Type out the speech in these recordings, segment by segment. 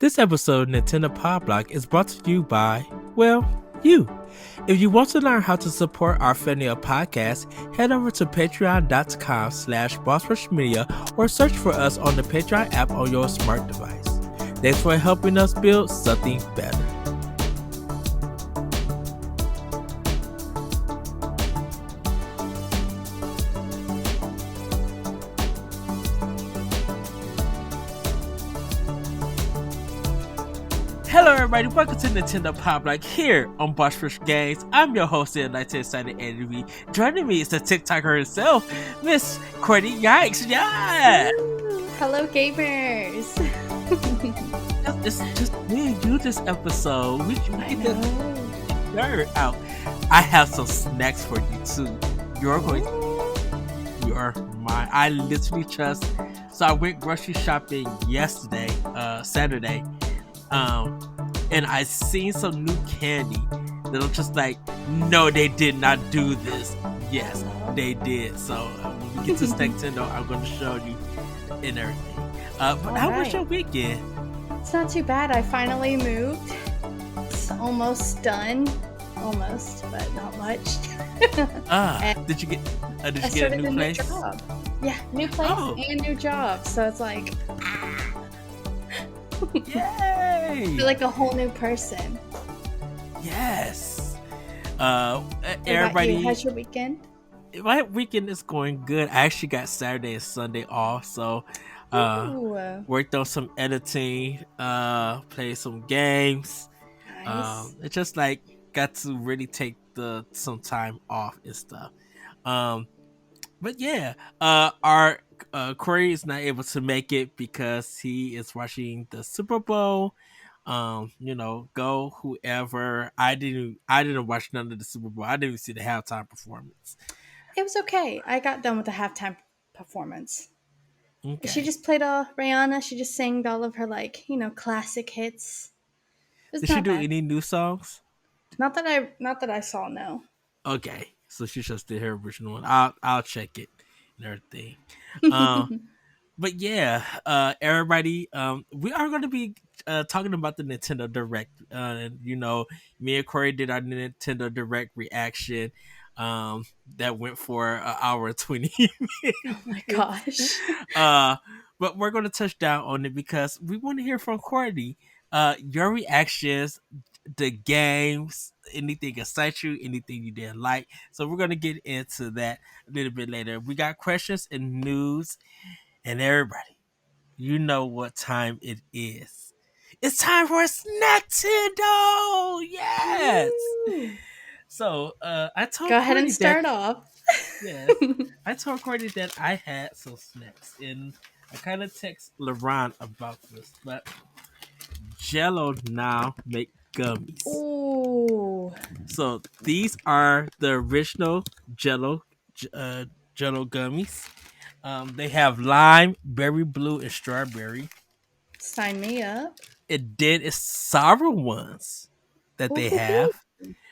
This episode of Nintendo Pow Block is brought to you by, well, you. If you want to learn how to support our family of podcasts, head over to patreon.com/bossrushmedia or search for us on the Patreon app on your smart device. Thanks for helping us build something better. Hello everybody, welcome to Nintendo Pow Block here on Boss Rush Games. I'm your host here, Night Excited Enemy. Joining me is the TikToker herself, Miss Courty. Yikes, yeah! Hello gamers! It's just me and you this episode. We get this nerd out. I have some snacks for you too. You are mine. I literally just, so I went grocery shopping yesterday, Saturday. And I seen some new candy that I'm just like, no, they did not do this. Yes, they did. So when we get to Nintendo, I'm going to show you and everything. But how was your weekend? It's not too bad. I finally moved. It's almost done. Almost, but not much. Did you get a new place? New job. Yeah, new place and new job. So it's like, yay! I feel like a whole new person. Yes. Everybody, how's your weekend? My weekend is going good. I actually got Saturday and Sunday off, so worked on some editing, played some games. Nice. It just like got to really take some time off and stuff. But yeah, our Courty is not able to make it because he is watching the Super Bowl. Go whoever. I didn't watch none of the Super Bowl. I didn't even see the halftime performance. It was okay. I got done with the halftime performance. Okay. She just played Rihanna. She just sang all of her classic hits. Did she do any new songs? Not that I saw, no. Okay, so she just did her original one. I'll check it and everything. But yeah, everybody, we are going to be talking about the Nintendo Direct. Me and Courty did our Nintendo Direct reaction. That went for an hour and 20 minutes. Oh my gosh. But we're going to touch down on it because we want to hear from Courty. Your reactions, the games, anything excite you, anything you didn't like. So we're going to get into that a little bit later. We got questions and news, and everybody, you know what time it is. It's time for a Nintendo! Yes! Woo! So, I told Go ahead Courty and start off. Yes. I told Courty that I had some snacks, and I kind of text LeBron about this, but Jello now make gummies. Ooh. So these are the original Jello gummies. They have lime, berry blue, and strawberry. Sign me up. It's sour ones that they have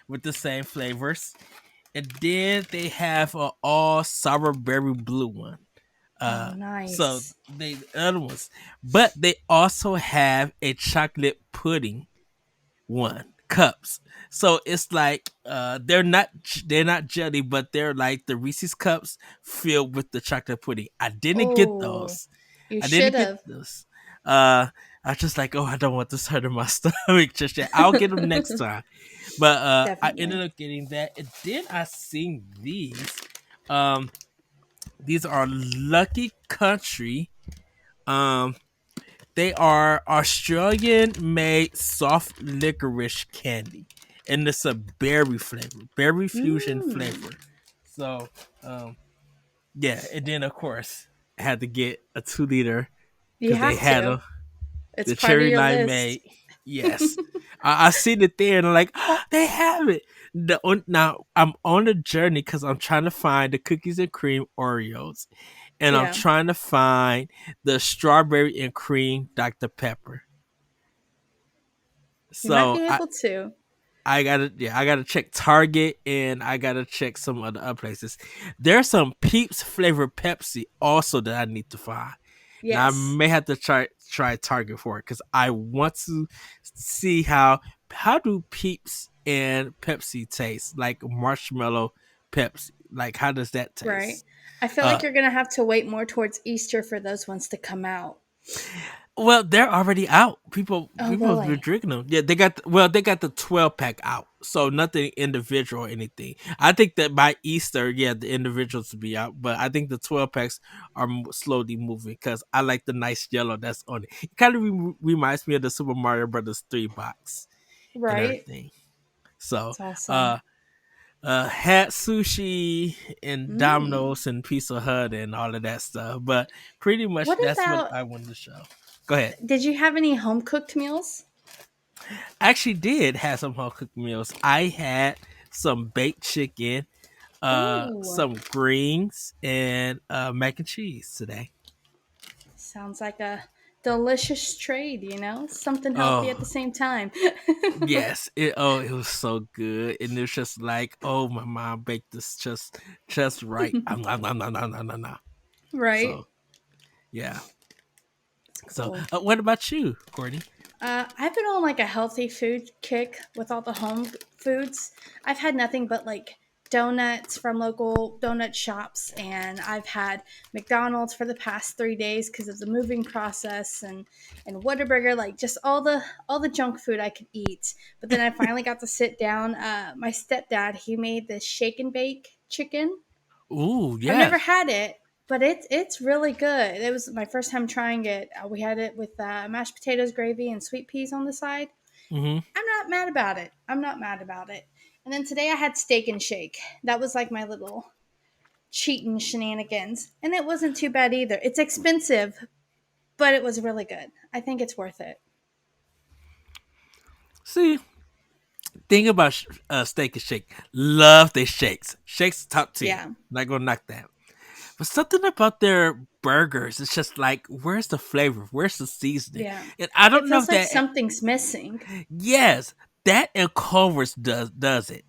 with the same flavors. And then they have an all sour berry blue one. Nice. So the other ones, but they also have a chocolate pudding one cups. So it's like they're not jelly, but they're like the Reese's cups filled with the chocolate pudding. I didn't get those. You should have. I was just like, I don't want this hurting my stomach just yet. I'll get them next time. But I ended up getting that. And then I seen these. These are Lucky Country. They are Australian-made soft licorice candy. And it's a berry flavor. Berry fusion flavor. So, yeah. And then, of course, I had to get a 2-liter. You have to. It's the part cherry of your limeade. list. Yes. I seen it there and I'm like, they have it. Now I'm on a journey because I'm trying to find the cookies and cream Oreos. And I'm trying to find the strawberry and cream Dr. Pepper. So you might be able to. I gotta check Target and I gotta check some other places. There's some Peeps flavored Pepsi also that I need to find. Yes. Now I may have to try Target for it because I want to see how do Peeps and Pepsi taste, like marshmallow Pepsi. Like how does that Right. taste? I feel Uh, like you're gonna have to wait more towards Easter for those ones to come out. Well, they're already out. Oh, People have been really? drinking them. Yeah, they got the 12 pack out. So nothing individual or anything. I think that by Easter, yeah, the individuals will be out, but I think the 12 packs are slowly moving because I like the nice yellow that's on it. It kind of reminds me of the Super Mario Brothers 3 box and Right. everything. So, It's awesome. uh, had sushi and Mm. Domino's and Pizza Hut and all of that stuff, but pretty much What that's what about? I wanted to show. Go ahead. Did you have any home cooked meals? I actually did have some home cooked meals. I had some baked chicken, Ooh, some greens, and mac and cheese today. sounds like a delicious trade. Something healthy at the Oh same time. yes, it was so good, and it was just like, oh, my mom baked this just right. Right. So yeah. It's So cool. what about you, Courtney? I've been on like a healthy food kick with all the home foods. I've had nothing but like donuts from local donut shops, and I've had McDonald's for the past 3 days because of the moving process, and Whataburger, like just all the junk food I could eat. But then I finally got to sit down. My stepdad, he made this shake and bake chicken. Ooh, I've never yes. had it, but it's really good. It was my first time trying it. We had it with mashed potatoes, gravy, and sweet peas on the side. Mm-hmm. I'm not mad about it. I'm not mad about it. And then today I had steak and shake. That was like my little cheating shenanigans, and it wasn't too bad either. It's expensive, but it was really good. I think it's worth it. See, thing about Steak and Shake, love their shakes. Shakes top tier. Yeah, Not gonna knock that. But something about their burgers, it's just like, where's the flavor? Where's the seasoning? yeah. And I It don't know feels if like that. something's missing. Yes, that and Culver's does it.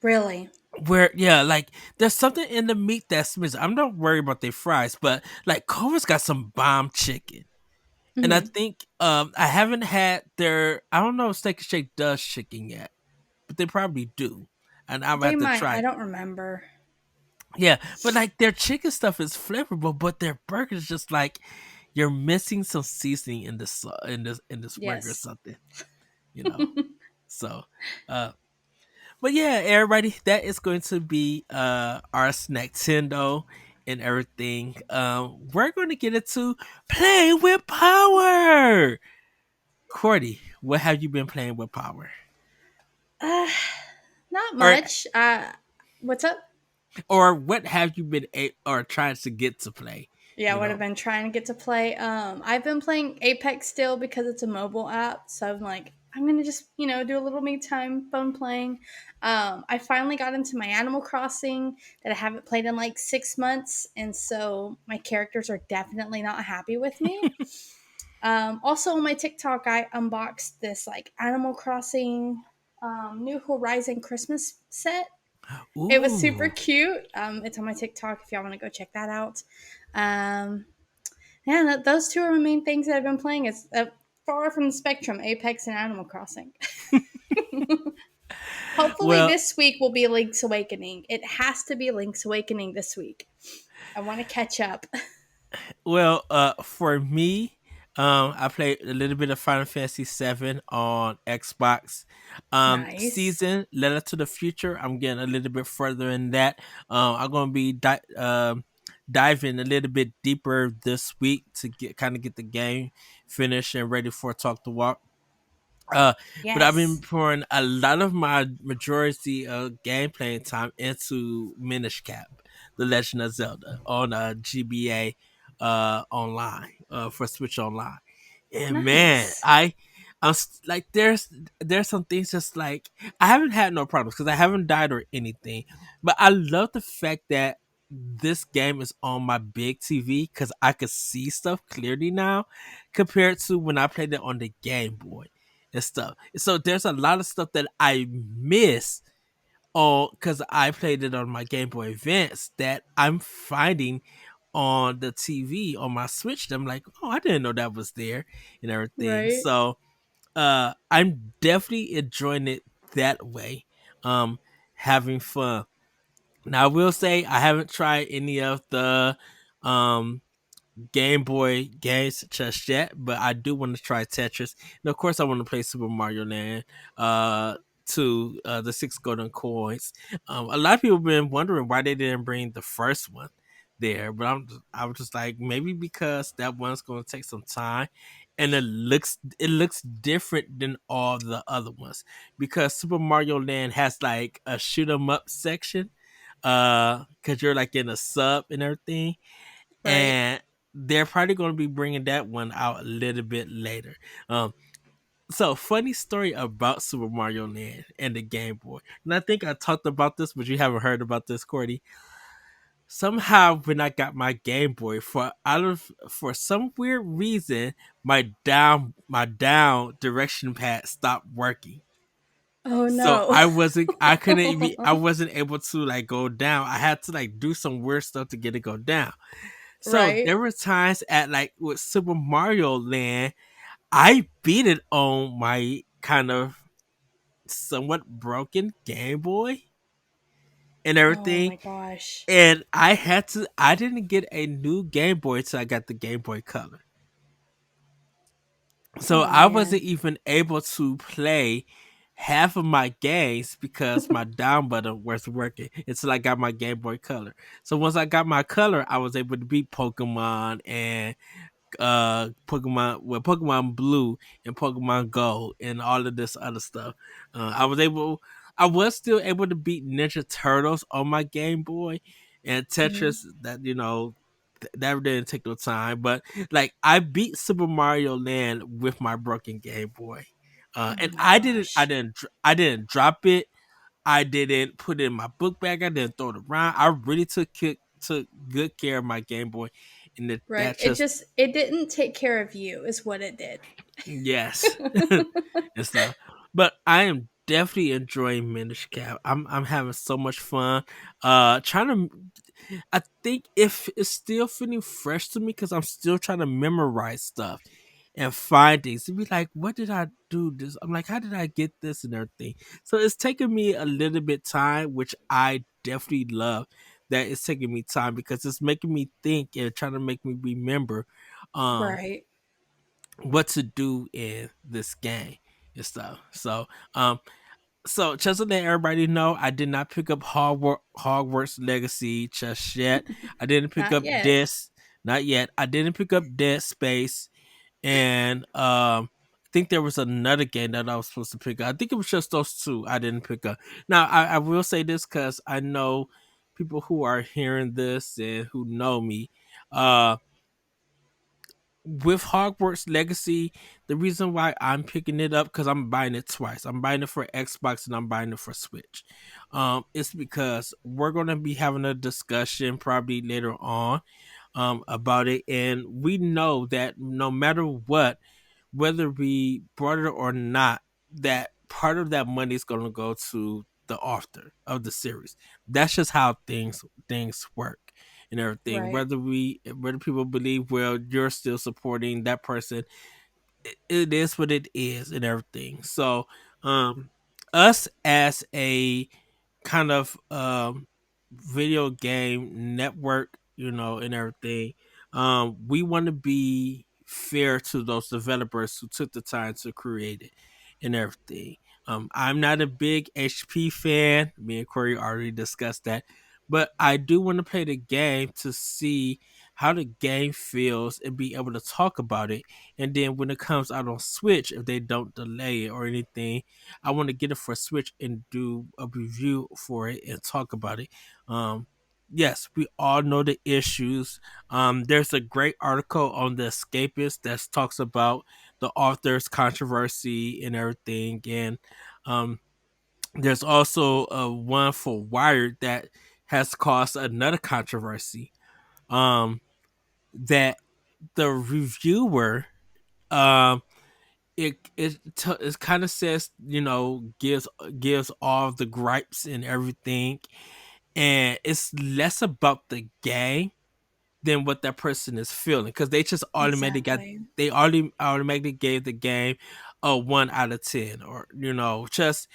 Really. Where yeah, like there's something in the meat that's missing. I'm not worried about their fries, but like Culver's got some bomb chicken. And I Hmm. think I haven't had their, I don't know if Steak and Shake does chicken yet, but they probably do. And I'm They about to might. try I it. don't remember. Yeah, but like their chicken stuff is flavorful, but their burgers just like you're missing some seasoning in this in this burger or Yes. something, you know. So, uh, but yeah, everybody, that is going to be our Snacktendo and everything. We're going to get into play with power. Courtney, what have you been playing with power? Uh, Not Or much. What's up? or what have you been or trying to get to play? Yeah, You what I've know. been trying to get to play. I've been playing Apex still because it's a mobile app. So I'm like, I'm gonna just do a little me time phone playing. I finally got into my Animal Crossing that I haven't played in like 6 months, and so my characters are definitely not happy with me. Also on my TikTok, I unboxed this like Animal Crossing New Horizon Christmas set. It was super Ooh. cute. It's on my TikTok if y'all want to go check that out. Um, yeah, those two are the main things that I've been playing. It's far from the spectrum, Apex and Animal Crossing. Hopefully, Well, this week will be Link's Awakening. It has to be Link's Awakening this week. I want to catch up. for me, I played a little bit of Final Fantasy VII on Xbox. Nice. Season Letter to the Future. I'm getting a little bit further in that. I'm gonna be diving a little bit deeper this week to get the game finished and ready for Talk to Walk. Uh, but I've been Yes. pouring a lot of my majority of gameplay time into Minish Cap, The Legend of Zelda, on GBA online for Switch Online. And man, Nice. like there's some things just like I haven't had no problems because I haven't died or anything, but I love the fact that this game is on my big TV because I could see stuff clearly now compared to when I played it on the Game Boy and stuff. So there's a lot of stuff that I miss because I played it on my Game Boy Advance that I'm finding on the TV on my Switch. I'm like, oh, I didn't know that was there and everything. Right. So I'm definitely enjoying it that way. Um Having fun. Now I will say I haven't tried any of the um Game Boy games just yet, but I do want to try Tetris. And of course, I want to play Super Mario Land uh, to the Six Golden Coins. A lot of people have been wondering why they didn't bring the first one there, but I was just like maybe because that one's going to take some time, and it looks different than all the other ones because Super Mario Land has like a shoot 'em up section, because you're like in a sub and everything, Right. and they're probably going to be bringing that one out a little bit later. Um, so funny story about Super Mario Land and the Game Boy, and I think I talked about this, but you haven't heard about this, Courty. Somehow, when I got my Game Boy, for some weird reason, my down direction pad stopped working. Oh So no. I couldn't even I wasn't able to like go down. I had to like do some weird stuff to get it go down. So Right. there were times at like with Super Mario Land, I beat it on my kind of somewhat broken Game Boy and Oh everything. my gosh. And I didn't get a new Game Boy until I got the Game Boy Color. So Oh I wasn't man. even able to play half of my games because my down button wasn't working until I got my Game Boy Color. So once I got my color, I was able to beat Pokemon and Pokemon Blue and Pokemon Gold and all of this other stuff. I was still able to beat Ninja Turtles on my Game Boy and Mhm. Tetris. That that didn't take no time, but like I beat Super Mario Land with my broken Game Boy, Oh and my gosh. I didn't drop it. I didn't put it in my book bag. I didn't throw it around. I really took good care of my Game Boy, and Right. that just It didn't take care of you is what it did. yes and stuff. But I am definitely enjoying Minish Cap. I'm having so much fun. Trying to. I think if it's still feeling fresh to me because I'm still trying to memorize stuff and find things to be like, what did I do this? I'm like, how did I get this and everything? So it's taking me a little bit time, which I definitely love. That it's taking me time because it's making me think and trying to make me remember um Right. what to do in this game and stuff. Um so just to let everybody know, I did not pick up Hogwarts Legacy just yet. I didn't pick Not up yet. this, not yet. I didn't pick up Dead Space, and I think there was another game that I was supposed to pick up. I think it was just those two I didn't pick up. Now I will say this because I know people who are hearing this and who know me. With Hogwarts Legacy, the reason why I'm picking it up because I'm buying it twice. I'm buying it for Xbox and I'm buying it for Switch. It's because we're gonna be having a discussion probably later on about it, and we know that no matter what, whether we brought it or not, that part of that money is gonna go to the author of the series. That's just how things work and everything. Right. Whether people believe, well, you're still supporting that person, it is what it is and everything. So um us as a kind of video game network, and everything, we want to be fair to those developers who took the time to create it and everything. I'm not a big HP fan. Me and Corey already discussed that, but I do want to play the game to see how the game feels and be able to talk about it. And then when it comes out on Switch, if they don't delay it or anything, I want to get it for Switch and do a review for it and talk about it. Um, yes, we all know the issues. There's a great article on the Escapist that talks about the author's controversy and everything, and um, there's also one for Wired that has caused another controversy. That the reviewer um it kind of says, gives all the gripes and everything, and it's less about the game than what that person is feeling, because they just automatically got Exactly. they already automatically gave the game a 1 out of 10, or just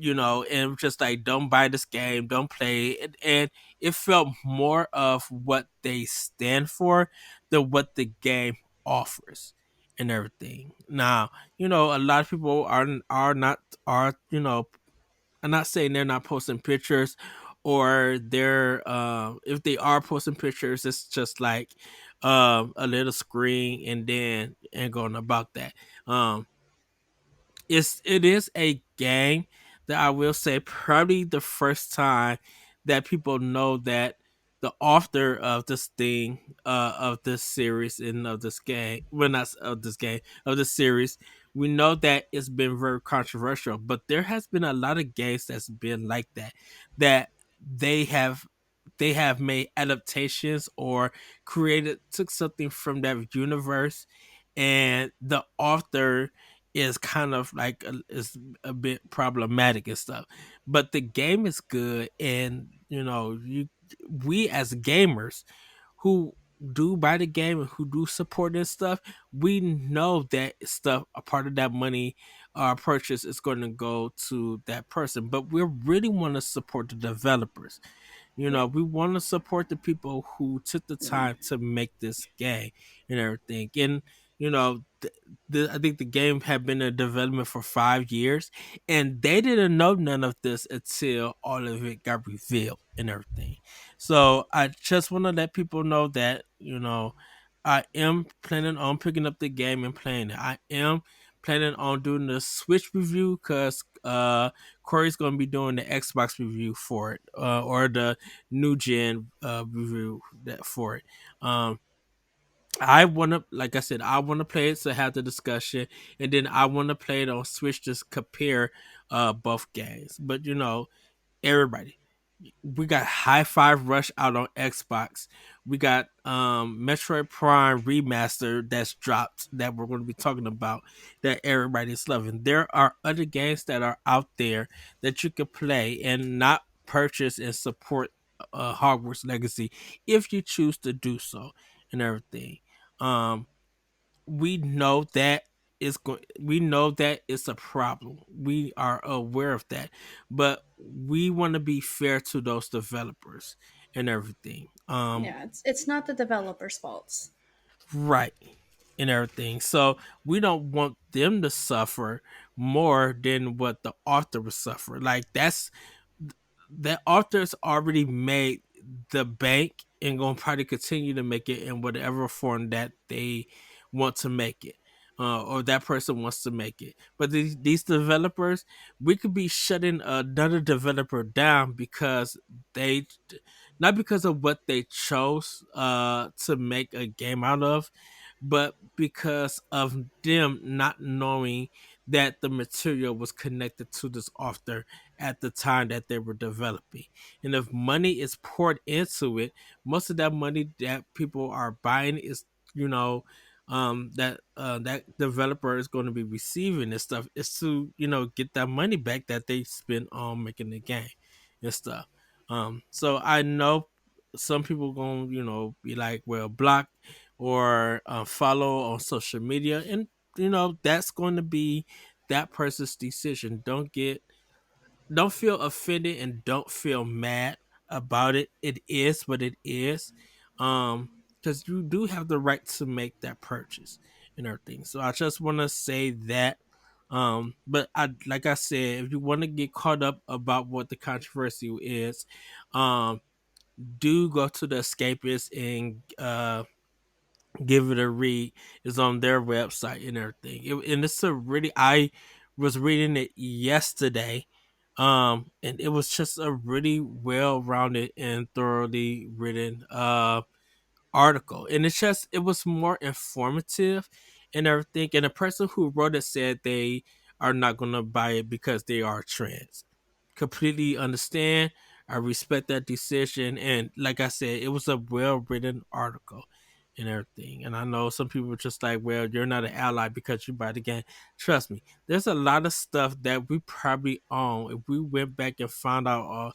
and just like, don't buy this game, don't play it. And it felt more of what they stand for than what the game offers and everything. Now, a lot of people are not are I'm not saying they're not posting pictures, or they're if they are posting pictures, it's just like a little screen and then and going about that. Um it is a game that I will say, probably the first time that people know that the author of this thing, of this series and of this game, well, not of this game, of this series, we know that it's been very controversial. But there has been a lot of games that's been like that, that they have they have made adaptations or took something from that universe, and the author is kind of like is a bit problematic and stuff. But the game is good, and we as gamers who do buy the game and who do support this stuff, we know that stuff, a part of that money purchase is going to go to that person. But we really want to support the developers. Yeah. We want to support the people who took the time to make this game and everything. And I think the game had been in development for 5 years, and they didn't know none of this until all of it got revealed and everything. So I just want to let people know that I am planning on picking up the game and playing it. I am planning on doing the Switch review, because Corey's going to be doing the Xbox review for it, or the new gen review for it. I want to, like I said, I want to play it to have the discussion, and then I want to play it on Switch to compare both games. But everybody, we got High Five Rush out on Xbox. We got Metroid Prime Remaster that's dropped, that we're going to be talking about, that everybody's loving. There are other games that are out there that you can play and not purchase and support Hogwarts Legacy, if you choose to do so and everything. Um we know that we know that it's a problem. We are aware of that, but we want to be fair to those developers and everything. Yeah, it's not the developer's faults. Right, and everything. So we don't want them to suffer more than what the author would suffer. Like, that author's already made the bank, and gonna probably continue to make it in whatever form that they want to make it, or that person wants to make it. But these developers, we could be shutting another developer down because they, not because of what they chose to make a game out of, but because of them not knowing that the material was connected to this author at the time that they were developing. And if money is poured into it, most of that money that people are buying is, that developer is going to be receiving this stuff, is to get that money back that they spent on making the game and stuff. So I know some people going to be like, well, block or follow on social media, and that's going to be that person's decision. Don't feel offended and don't feel mad about it. It is what it is. Because you do have the right to make that purchase and everything. So I just want to say that. But like I said, if you want to get caught up about what the controversy is, um, do go to the Escapist and give it a read. It's on their website and everything. And it's a really, I was reading it yesterday, and it was just a really well rounded and thoroughly written article. And it was more informative and everything. And the person who wrote it said they are not gonna buy it because they are trans. Completely understand. I respect that decision. And like I said, it was a well written article and everything. And I know some people are just like, well, you're not an ally because you buy the game. Trust me, there's a lot of stuff that we probably own if we went back and found out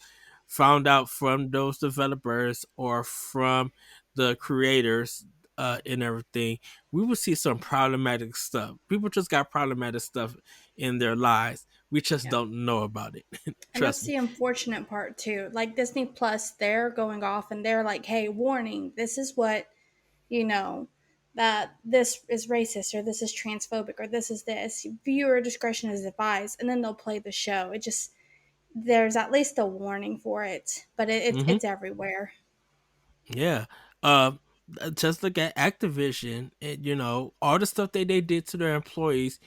from those developers or from the creators and everything, we would see some problematic stuff. People just got problematic stuff in their lives. We just Yeah. don't know about it. And Trust that's me. the unfortunate part too. Like Disney Plus, they're going off and they're like, "Hey, warning! This is what you know that this is racist or this is transphobic or this is this. Viewer discretion is advised." And then they'll play the show. It just there's at least a warning for it, but Hmm. it's everywhere. Yeah. Um, just look at Activision and all the stuff that they did to their employees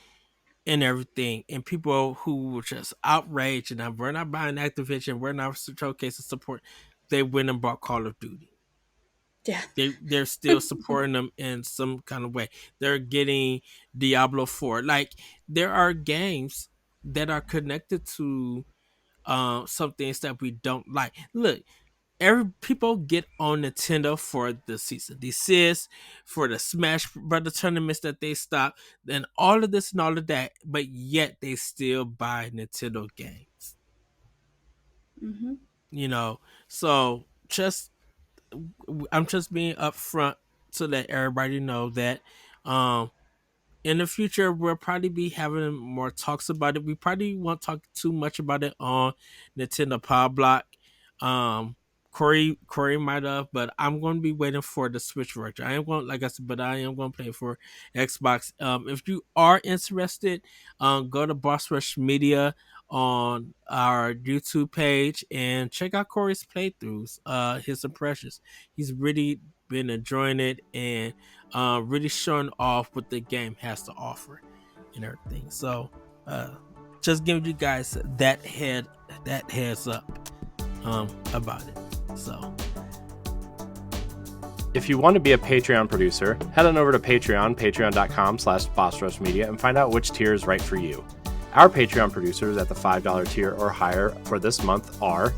and everything, and people who were just outraged and we're not buying Activision, we're not showcasing support. They went and bought Call of Duty. Yeah. They're still supporting them in some kind of way. They're getting Diablo 4. Like there are games that are connected to some things that we don't like. Look, every people get on Nintendo for the cease and desist, for the Smash Brother tournaments that they stop, and all of this and all of that, but yet they still buy Nintendo games. Hmm. You know, so just I'm just being upfront to let everybody know that um in the future we'll probably be having more talks about it. We probably won't talk too much about it on Nintendo Pow Block. Um Corey might have, but I'm going to be waiting for the Switch version. I am going, like I said, but I am going to play for Xbox. If you are interested, go to Boss Rush Media on our YouTube page and check out Corey's playthroughs, his impressions. He's really been enjoying it and really showing off what the game has to offer and everything. So, uh, just giving you guys that heads up about it. So, If you want to be a Patreon producer, head on over to patreon.com/bossrushmedia and find out which tier is right for you. Our Patreon producers at the $5 tier or higher for this month are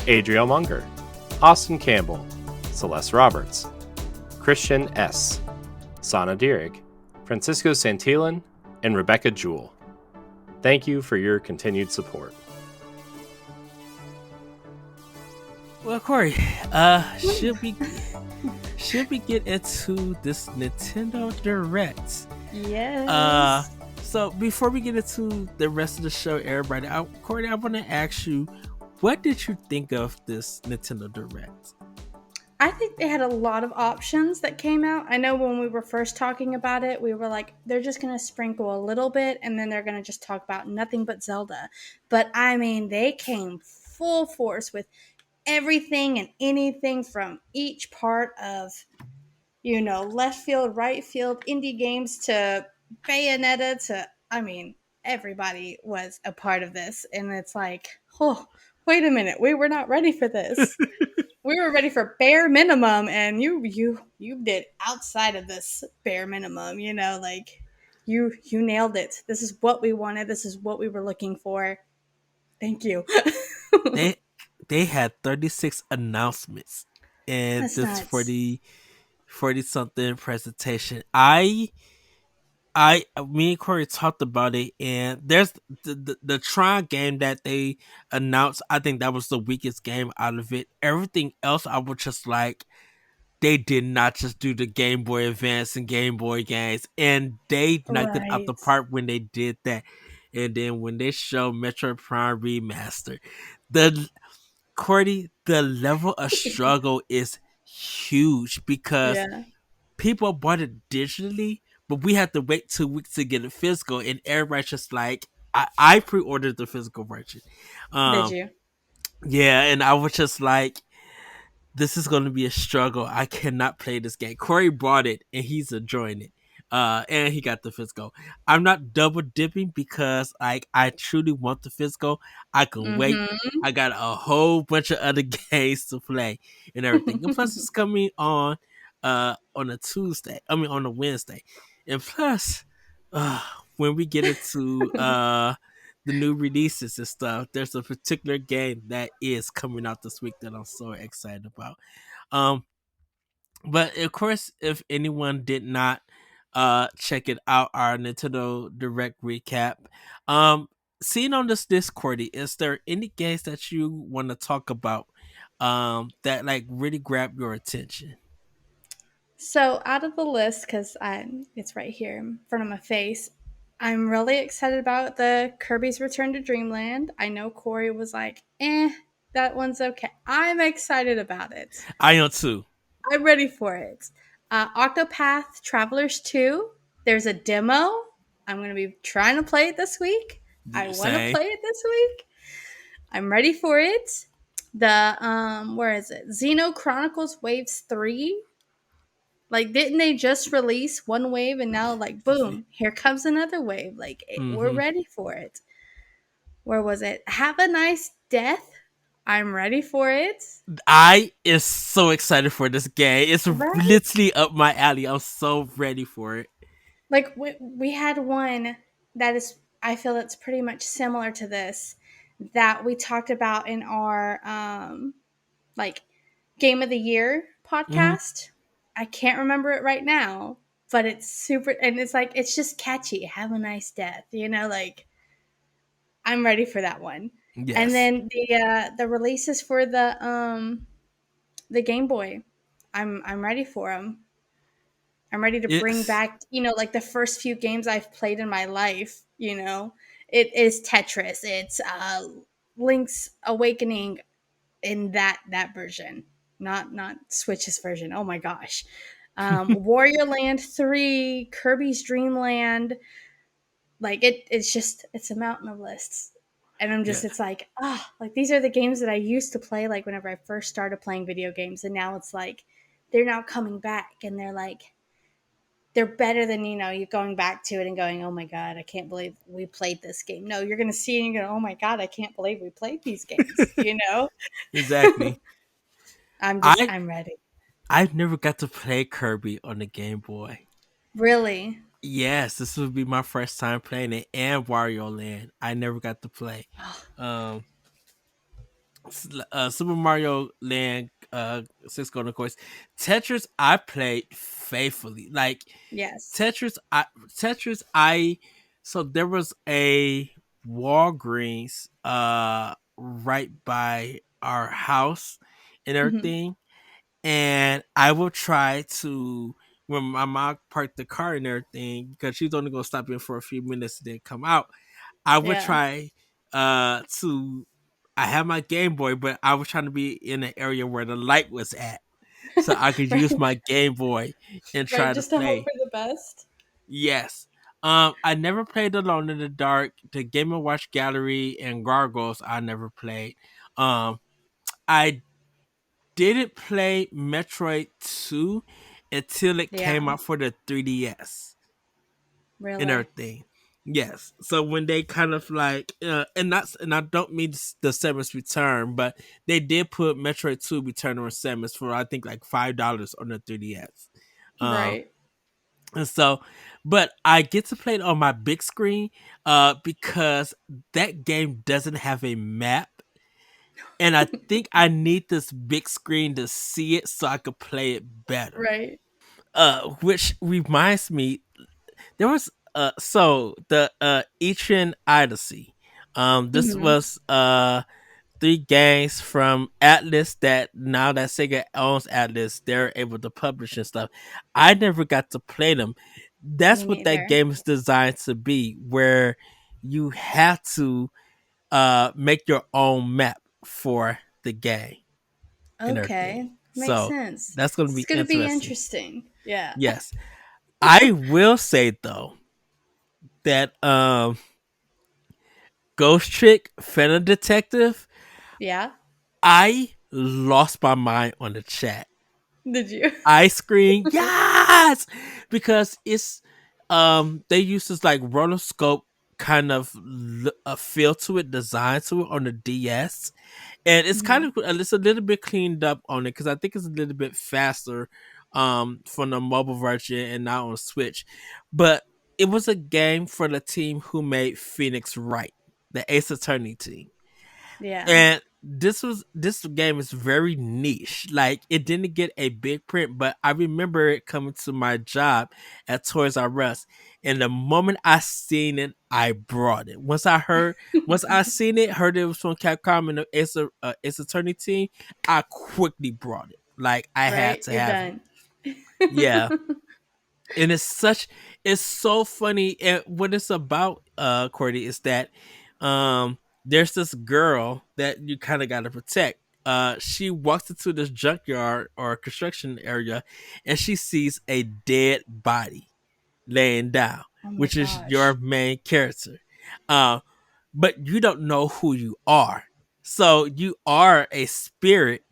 Adriel Munger, Austin Campbell, Celeste Roberts, Christian S., Sana Dierig, Francisco Santillan, and Rebecca Jewell. Thank you for your continued support. well, Corey, should we get into this Nintendo Direct? Uh, Yes. so before we get into the rest of the show, everybody, Corey, I want to ask you, what did you think of this Nintendo Direct? I think they had a lot of options that came out. I know when we were first talking about it, we were like, they're just going to sprinkle a little bit and then they're going to just talk about nothing but Zelda. But I mean, they came full force with everything and anything from each part of, left field, right field, indie games to Bayonetta to, I mean, everybody was a part of this. And it's like, oh, wait a minute, we were not ready for this. We were ready for bare minimum, and you did outside of this bare minimum. Like you nailed it. This is what we wanted. This is what we were looking for. Thank you. they they had 36 announcements in That's this nuts. 40 something presentation. Me and Corey talked about it, and there's the Tron game that they announced. I think that was the weakest game out of it. Everything else, I was just like, they did not just do the Game Boy Advance and Game Boy games, and they knocked it out the Right. park when they did that. And then when they show Metroid Prime Remaster, the Courtney, the level of struggle is huge because Yeah. people bought it digitally, but we had to wait 2 weeks to get it physical, and everybody's just like, I pre-ordered the physical version. Did Um, you? yeah, and I was just like, this is going to be a struggle. I cannot play this game. Corey bought it and he's enjoying it. And he got the physical. I'm not double dipping because like I truly want the physical. I can wait. Mm-hmm. I got a whole bunch of other games to play and everything. And plus it's coming on a Tuesday. I mean on a Wednesday. And plus uh when we get into the new releases and stuff, there's a particular game that is coming out this week that I'm so excited about. Um, but of course, if anyone did not check it out, our Nintendo Direct recap. Um, seeing on this Discord, is there any games that you want to talk about that like really grab your attention? So out of the list, because it's right here in front of my face, I'm really excited about the Kirby's Return to Dreamland. I know Corey was like, that one's okay. I'm excited about it. I am too. I'm ready for it. Octopath Travelers 2, there's a demo. I'm going to be trying to play it this week. I want to Same. play it this week. I'm ready for it. The where is it? Xeno Chronicles Waves 3. Like, didn't they just release one wave and now, like, boom, here comes another wave? Like, we're Mm-hmm. ready for it. Where was it? Have a Nice Death. I'm ready for it. I is so excited for this game. It's Right? literally up my alley. I'm so ready for it. Like, we had one that is, I feel it's pretty much similar to this that we talked about in our, like, Game of the Year Mm-hmm. podcast. I can't remember it right now, but it's super, and it's like, it's just catchy. Have a Nice Death, like, I'm ready for that one. And Yes. then the releases for the Game Boy, I'm ready for them. I'm ready to bring It's back, like the first few games I've played in my life. It is Tetris. It's Link's Awakening in that version, not Switch's version. Oh my gosh. Warrior Land 3, Kirby's Dream Land, like it's a mountain of lists. And yeah. it's like, like these are the games that I used to play like whenever I first started playing video games, and now it's like they're now coming back, and they're better than you going back to it and going, oh my god, I can't believe we played this game. No, you're gonna see it and you go, oh my god, I can't believe we played these games. Exactly. I I'm ready. I've never got to play Kirby on the Game Boy. Really. Yes, this would be my first time playing it, and Wario Land. I never got to play. Um, Super Mario Land, Six Golden Coins, Tetris. I played faithfully. Like Yes. Tetris. I so there was a Walgreens right by our house and Hmm. everything, and I will try to when my mom parked the car and everything because she's only gonna stop in for a few minutes and then come out. I would Yeah. try to I have my Game Boy, but I was trying to be in an area where the light was at, so I could use Right. my Game Boy and try Right. to Just to hope play. for the best. Yes. I never played Alone in the Dark. The Game and Watch Gallery and Gargoyles I never played. Um, I didn't play Metroid 2 until it came Yeah. out for the 3DS and Really. everything. Yes. So when they kind of like, and I don't mean the Samus Return, but they did put Metroid 2 Return on Samus for I think like $5 on the 3DS. Um, Right. and so, but I get to play it on my big screen, because that game doesn't have a map, and I think I need this big screen to see it so I could play it better. Right. Which reminds me, there was so the Etrian Odyssey. This Hmm. was three games from Atlas that now that Sega owns Atlas, they're able to publish and stuff. I never got to play them. Me That's what that neither. game is designed to be, where you have to make your own map for the game and everything. Okay. Makes So sense. that's gonna This is be going to be interesting. interesting. Yeah. Yes. I will say though that Ghost Trick Phantom Detective, Yeah. I lost my mind on the chat. Did you? I scream yes because it's they use this like roller scope kind of a feel to it, design to it on the DS, and it's kind Hmm. of it's a little bit cleaned up on it because I think it's a little bit faster from the mobile version and not on Switch, but it was a game for the team who made Phoenix Wright, the Ace Attorney team, Yeah. and this game is very niche. Like it didn't get a big print, but I remember it coming to my job at Toys R Us, and the moment I seen it, I brought it. Once I seen it, heard it was from Capcom and the Ace Attorney team, I quickly brought it. Like I had Right. to You're have it. done. Yeah, and it's so funny. And what it's about, Courtney, is that there's this girl that you kind of got to protect. She walks into this junkyard or construction area, and she sees a dead body laying down, Oh my which is your gosh. main character. Uh, but you don't know who you are. So you are a spirit.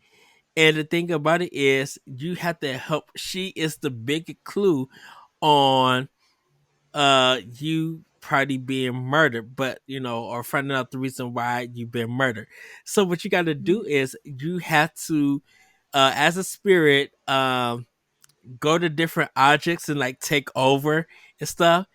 And the thing about it is, you have to help. She is the big clue on you probably being murdered, but or finding out the reason why you've been murdered. So what you got to do Mm. is you have to, as a spirit, go to different objects and like take over and stuff,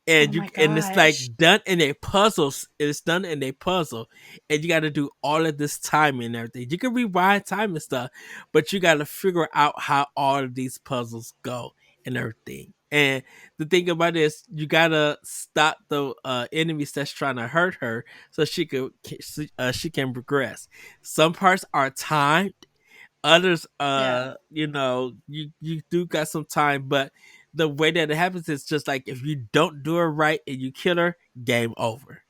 Oh and my it's gosh. like done in a puzzle. It's done in a puzzle, and you got to do all of this time and everything. You can rewind time and stuff, but you got to figure out how all of these puzzles go and everything. And the thing about it is, you gotta stop the enemies that's trying to hurt her, so she can progress. Some parts are timed, others, Yeah. you do got some time, but the way that it happens is just like, if you don't do it right and you kill her, game over.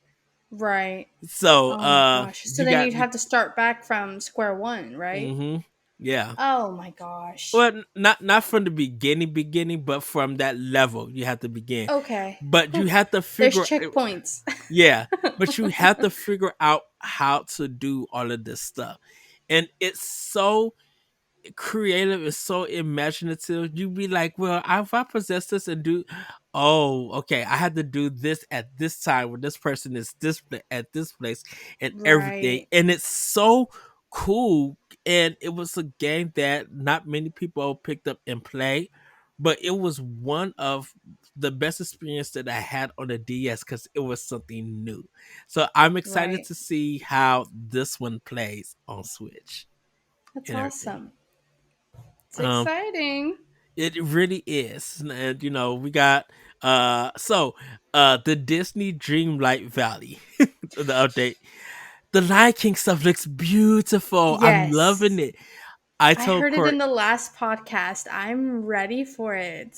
Right. So Oh my gosh. So you then got you'd have to start back from square one, right? mm-hmm, yeah. Oh my gosh. Well, not from the beginning, but from that level you have to begin. Okay. But you Whew. have to There's figure, checkpoints. yeah, but you have to figure out how to do all of this stuff, and it's so creative, is so imaginative. You be like, well, if I possess this and do, oh, okay, I had to do this at this time when this person is at this place and everything, Right. and it's so cool. And it was a game that not many people picked up and play, but it was one of the best experience that I had on the DS because it was something new. So I'm excited Right. to see how this one plays on Switch That's and everything. awesome. It's Um, exciting. it really is. And we got the Disney Dreamlight Valley, the update. The Lion King stuff looks beautiful. I'm loving Yes. it. I I told heard it in Court the last podcast. I'm ready for it.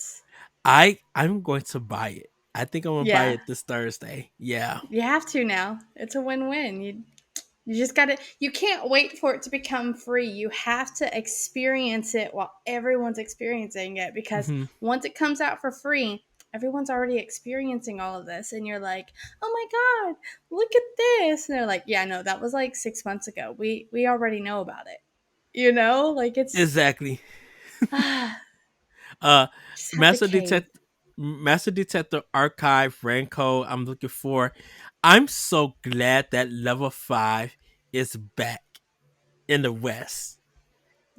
I'm going to buy it. I think I'm gonna buy Yeah. it this Thursday. Yeah. You have to now. It's a win-win. You just got to you can't wait for it to become free. You have to experience it while everyone's experiencing it because Hmm. once it comes out for free, everyone's already experiencing all of this and you're like, "Oh my god, look at this." And they're like, "Yeah, no, that was like 6 months ago. We already know about it." You know? Like it's Exactly. Uh, just have to Master cave. Detect Master Detective Archive Ranko. I'm looking for. I'm so glad that level 5 is back in the West.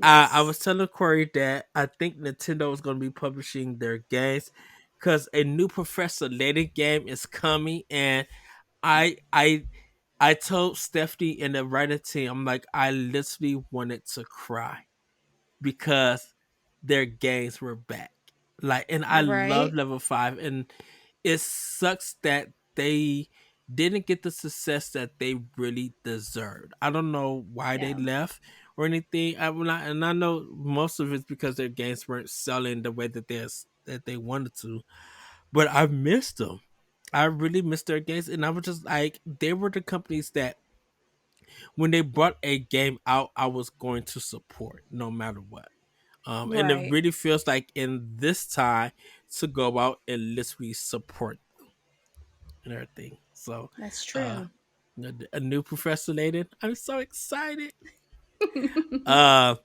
I was Yes. telling Corey that I think Nintendo is going to be publishing their games because a new Professor Layton game is coming, and I I I told Stephanie and the writer team, I'm like, I literally wanted to cry because their games were back. Like, and I love Right? level 5, and it sucks that they didn't get the success that they really deserved. I don't know why they Yeah. left or anything. And I know most of it's because their games weren't selling the way that they wanted to. But I missed them. I really missed their games, and I was just like, they were the companies that when they brought a game out, I was going to support no matter what. And it Right. really feels like in this time to go out and literally support and everything. So, That's uh, true. a new Professor Layton. I'm so excited. Uh,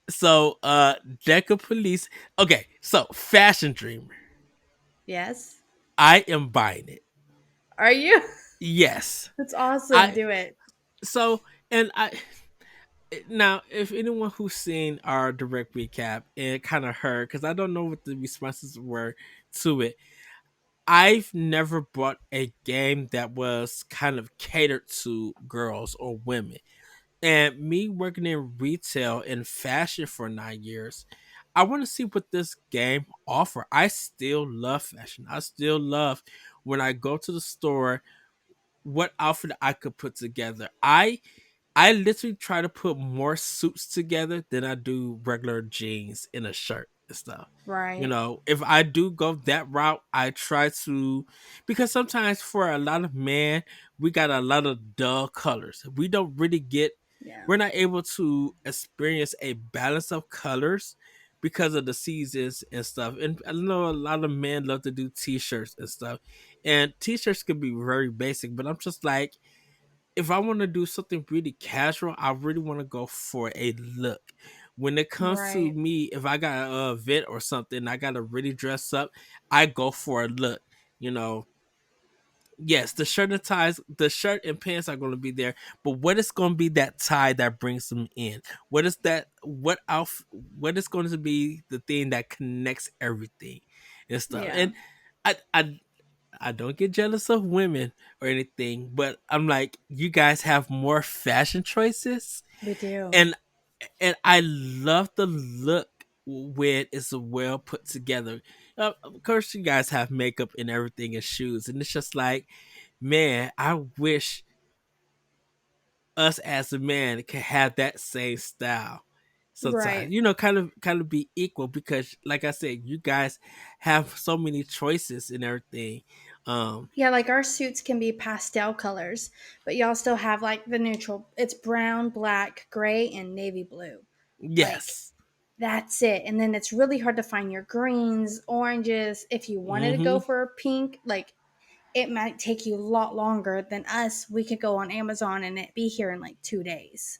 Deca Police. Okay, so Fashion Dreamer. Yes. I am buying it. Are you? Yes, That's awesome. I. Do it. So, and I now, if anyone who's seen our direct recap and kind of heard, because I don't know what the responses were to it, I've never bought a game that was kind of catered to girls or women. And me working in retail and fashion for 9 years, I want to see what this game offer. I still love fashion. I still love when I go to the store what outfit I could put together. I literally try to put more suits together than I do regular jeans in a shirt and stuff. You Right. know, if I do go that route, I try to, because sometimes for a lot of men, we got a lot of dull colors. We don't really get, Yeah. we're not able to experience a balance of colors because of the seasons and stuff. And I know a lot of men love to do t-shirts and stuff. And t-shirts can be very basic, but I'm just like, if I want to do something really casual, I really want to go for a look. When it comes to Right. me, if I got a event or something, I gotta really dress up. I go for a look. You know, yes, the shirt and ties, the shirt and pants are going to be there, but what is going to be that tie that brings them in? What is that? What outfit? What is going to be the thing that connects everything and stuff? Yeah. And I, I I don't get jealous of women or anything, but I'm like, you guys have more fashion choices, We do. and I love the look when it's well put together. Of course, you guys have makeup and everything and shoes, and it's just like, man, I wish us as a man could have that same style. Sometimes, Right. you know, kind of be equal because, like I said, you guys have so many choices and everything. Um, Yeah, like our suits can be pastel colors, but y'all still have like the neutral. It's brown, black, gray, and navy blue. Like yes. that's it. And then it's really hard to find your greens, oranges. If you wanted to go Mm-hmm. for a pink, like it might take you a lot longer than us. We could go on Amazon and it be here in like 2 days.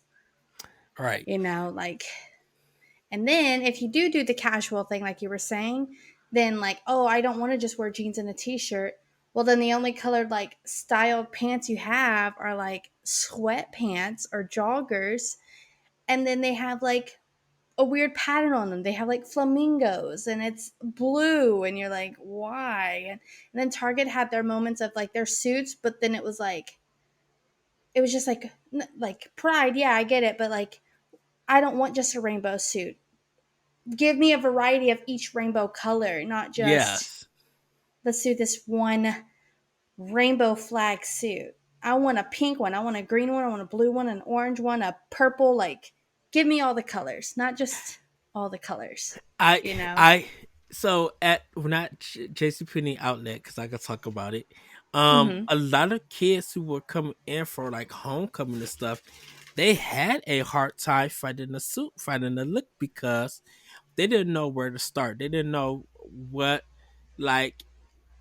Right. Like, and then if you do the casual thing, like you were saying, then like, oh, I don't want to just wear jeans and a t-shirt. Well, then the only colored like styled pants you have are like sweatpants or joggers, and then they have like a weird pattern on them. They have like flamingos and it's blue, and you're like, why? And then Target had their moments of like their suits, but then it was just like pride. Yeah, I get it, but like I don't want just a rainbow suit. Give me a variety of each rainbow color, not just Yes. let's do this one rainbow flag suit. I want a pink one, I want a green one, I want a blue one, an orange one, a purple. Like, give me all the colors, not just all the colors, I you know? I so at when at JCPenney outlet, because I could talk about it. Mm-hmm. A lot of kids who were coming in for like homecoming and stuff, they had a hard time finding a suit, finding a look because they didn't know where to start. They didn't know what, like,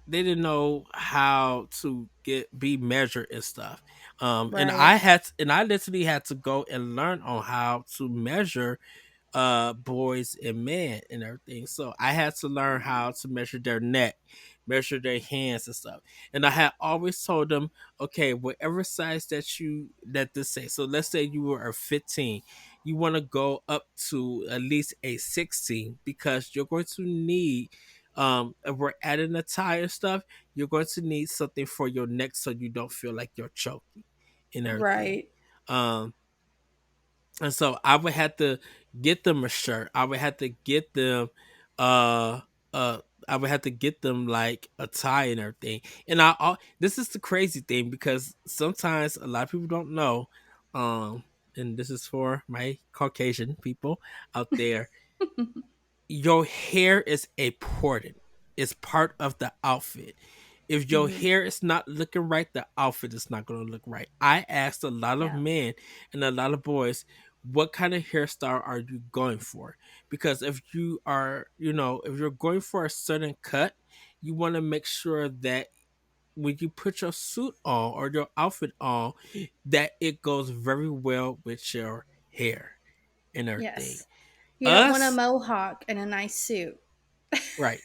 they didn't know how to be measured and stuff. And Right. I literally had to go and learn on how to measure boys and men and everything. So I had to learn how to measure their neck, measure their hands and stuff. And I had always told them, okay, whatever size that this say. So let's say you were a 15, you want to go up to at least a 16 because you're going to need, if we're adding a tie and stuff, you're going to need something for your neck so you don't feel like you're choking and everything. Right. Um and so I would have to get them a shirt. I would have to get them uh uh I would have to get them like a tie and everything. And this is the crazy thing because sometimes a lot of people don't know, um and this is for my Caucasian people out there, your hair is important. It's part of the outfit. If your Mm-hmm. hair is not looking right, the outfit is not going to look right. I asked a lot of Yeah. men and a lot of boys, what kind of hairstyle are you going for? Because if you are, if you're going for a certain cut, you want to make sure that when you put your suit on or your outfit on, that it goes very well with your hair and everything. Yes. You don't want a Us, mohawk and a nice suit. right.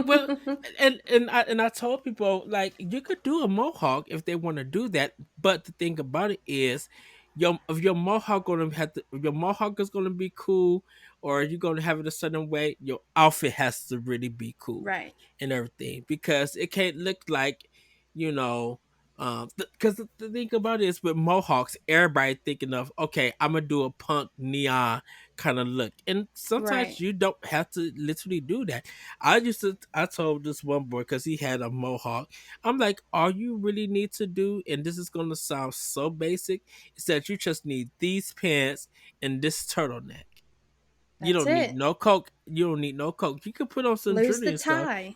Well, and I told people like you could do a mohawk if they want to do that, but the thing about it is, your mohawk if your mohawk is gonna be cool, or you're gonna have it a certain way, your outfit has to really be cool Right. and everything because it can't look like, you know. Because the thing about it is with mohawks, everybody thinking of, okay, I'm gonna do a punk neon kind of look, and sometimes Right. you don't have to literally do that. I told this one boy because he had a mohawk. I'm like, all you really need to do, and this is gonna sound so basic, is that you just need these pants and this turtleneck. You That's don't need it. no coke. You don't need no coke. You can put on some Lose jewelry the and stuff. tie.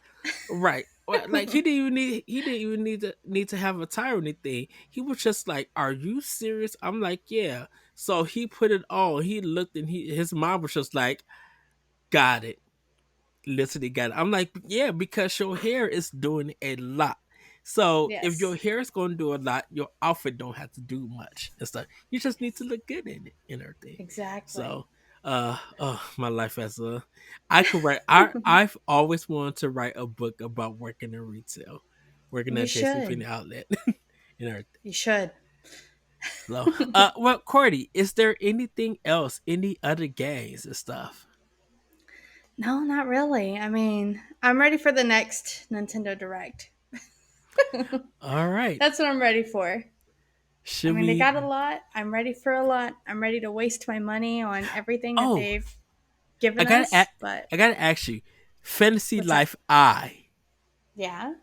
Right. Well, like he didn't even need to have a tie or anything. He was just like, "Are you serious?" I'm like, "Yeah." So he put it on. He looked and his mom was just like, "Got it." Literally got it. I'm like, "Yeah," because your hair is doing a lot. So if your Yes. hair is going to do a lot, your outfit don't have to do much and stuff. You just need to look good in it and everything. Exactly. So, oh, my life as a, I could write. I've always wanted to write a book about working in retail, working You at should. JCPenney outlet and everything. You should. So, well, Courty, is there anything else? Any other games and stuff? No, not really. I mean, I'm ready for the next Nintendo Direct. All right. That's what I'm ready for. I Should mean, they we? got a lot. I'm ready for a lot. I'm ready to waste my money on everything that Oh, they've I given gotta. us. But I gotta ask you, Fantasy what's up? Life I. Yeah,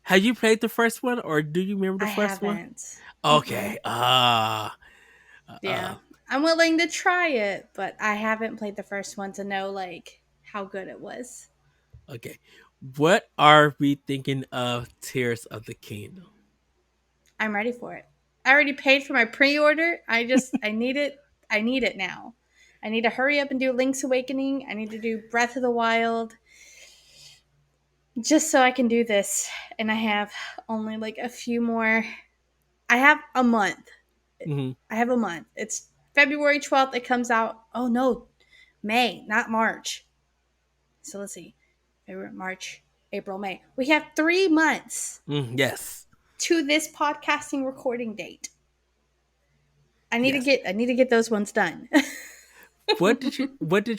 Have you played the first one, or do you remember I the first one? haven't. Mm-mm. Okay. Uh, Yeah, I'm willing to try it, but I haven't played the first one to know like how good it was. okay. What are we thinking of Tears of the Kingdom? I'm ready for it. I already paid for my pre-order. I need it. I need it now. I need to hurry up and do Link's Awakening. I need to do Breath of the Wild just so I can do this. And I have only like a few more. I have a month. Hmm. I have a month. It's February 12th. It comes out. Oh no, May, not March. So let's see. February, March, April, May. We have 3 months Yes. to this podcasting recording date. Yes. I need to get those ones done. What did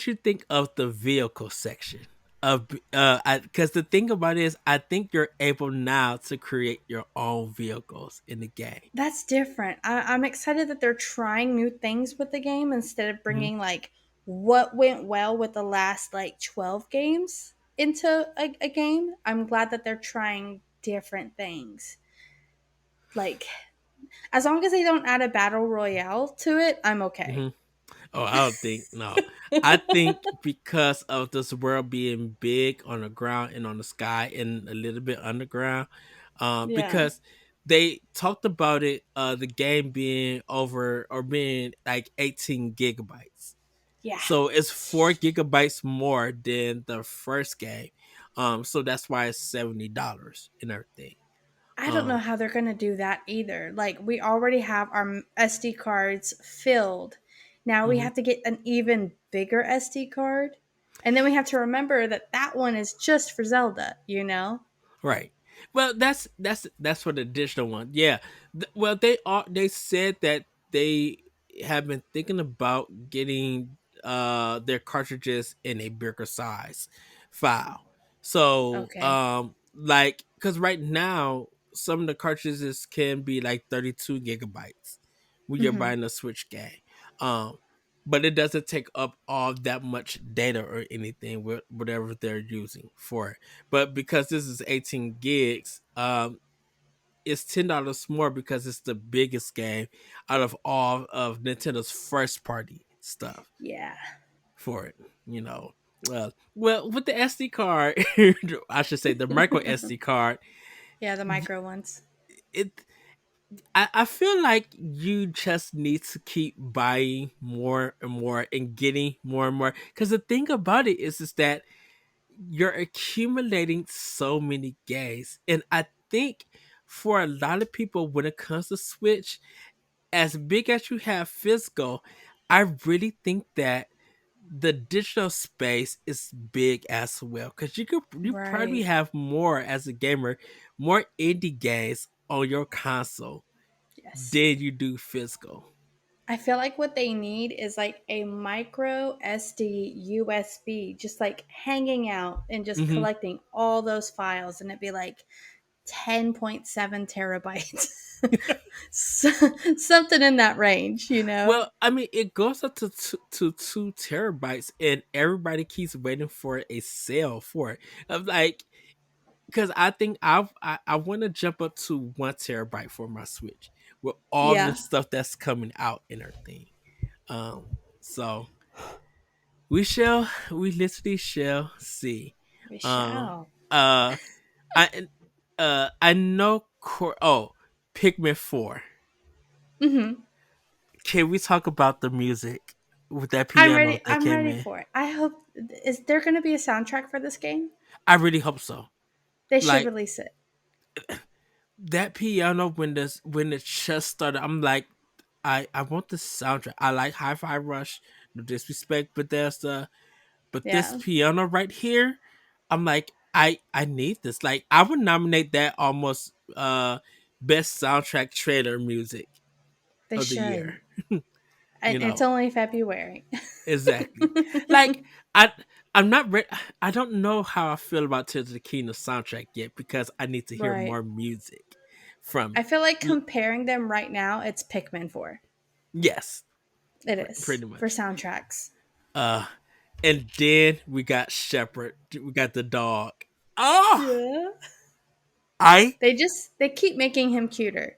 you think of the vehicle section? Of because the thing about it is, I think you're able now to create your own vehicles in the game. That's different. I'm excited that they're trying new things with the game instead of Hmm. bringing like what went well with the last like 12 games into a game. I'm glad that they're trying different things. Like, as long as they don't add a battle royale to it, I'm okay. Hmm. Oh, I don't think no. I think because of this world being big on the ground and on the sky and a little bit underground, Yeah. because they talked about it, the game being over or being like 18 gigabytes. Yeah. So it's 4 gigabytes more than the first game. So that's why it's $70 and everything. I don't know Um, how they're going to do that either. Like, we already have our SD cards filled. Now we mhm. have to get an even bigger SD card. And then we have to remember that that one is just for Zelda, you know? Right. Well, that's for the digital one. Yeah. Well, they said that they have been thinking about getting their cartridges in a bigger size file. So Okay. like cuz right now some of the cartridges can be like 32 gigabytes when you're Hmm. buying a Switch game. Um but it doesn't take up all that much data or anything with whatever they're using for it. But because this is 18 gigs, it's $10 more because it's the biggest game out of all of Nintendo's first party stuff Yeah. for it. You know, well, with the SD card, I should say the micro SD card. Yeah, the micro ones. It, I feel like you just need to keep buying more and more and getting more and more. Because the thing about it is that you're accumulating so many games. And I think for a lot of people, when it comes to Switch, as big as you have physical, I really think that the digital space is big as well. Because you probably Right. have more as a gamer, more indie games on your console Yes. than you do physical. I feel like what they need is like a micro SD USB, just like hanging out and just Hmm. collecting all those files, and it'd be like 10.7 terabytes. So, something in that range, you know? Well, I mean, it goes up to 2 terabytes, and everybody keeps waiting for a sale for it. I'm like, because I think I want to jump up to 1 terabyte for my Switch with all the Yeah, stuff that's coming out and everything. So we literally shall see. we Um, shall. uh, I know. Pikmin 4. Hmm. Can we talk about the music with that I'm piano ready. that I'm came ready in? for it. I hope. Is there going to be a soundtrack for this game? I really hope so. They should Like release it. that piano when it just started, I'm like, I want the soundtrack. I like Hi-Fi Rush, no disrespect, Bethesda, but this Yeah, piano right here, I'm like, I need this. Like I would nominate that almost best soundtrack trailer music they of the year. should. You And it's know, only February. exactly. Like I I'm not re- I don't know how I feel about Tears of the Kingdom soundtrack yet because I need to hear Right. more music from I it. feel like L- comparing them right now, it's Pikmin 4. yes, It is pretty for much. soundtracks. Uh and then we got Shepherd. We got the dog. Oh, Yeah. I They keep making him cuter.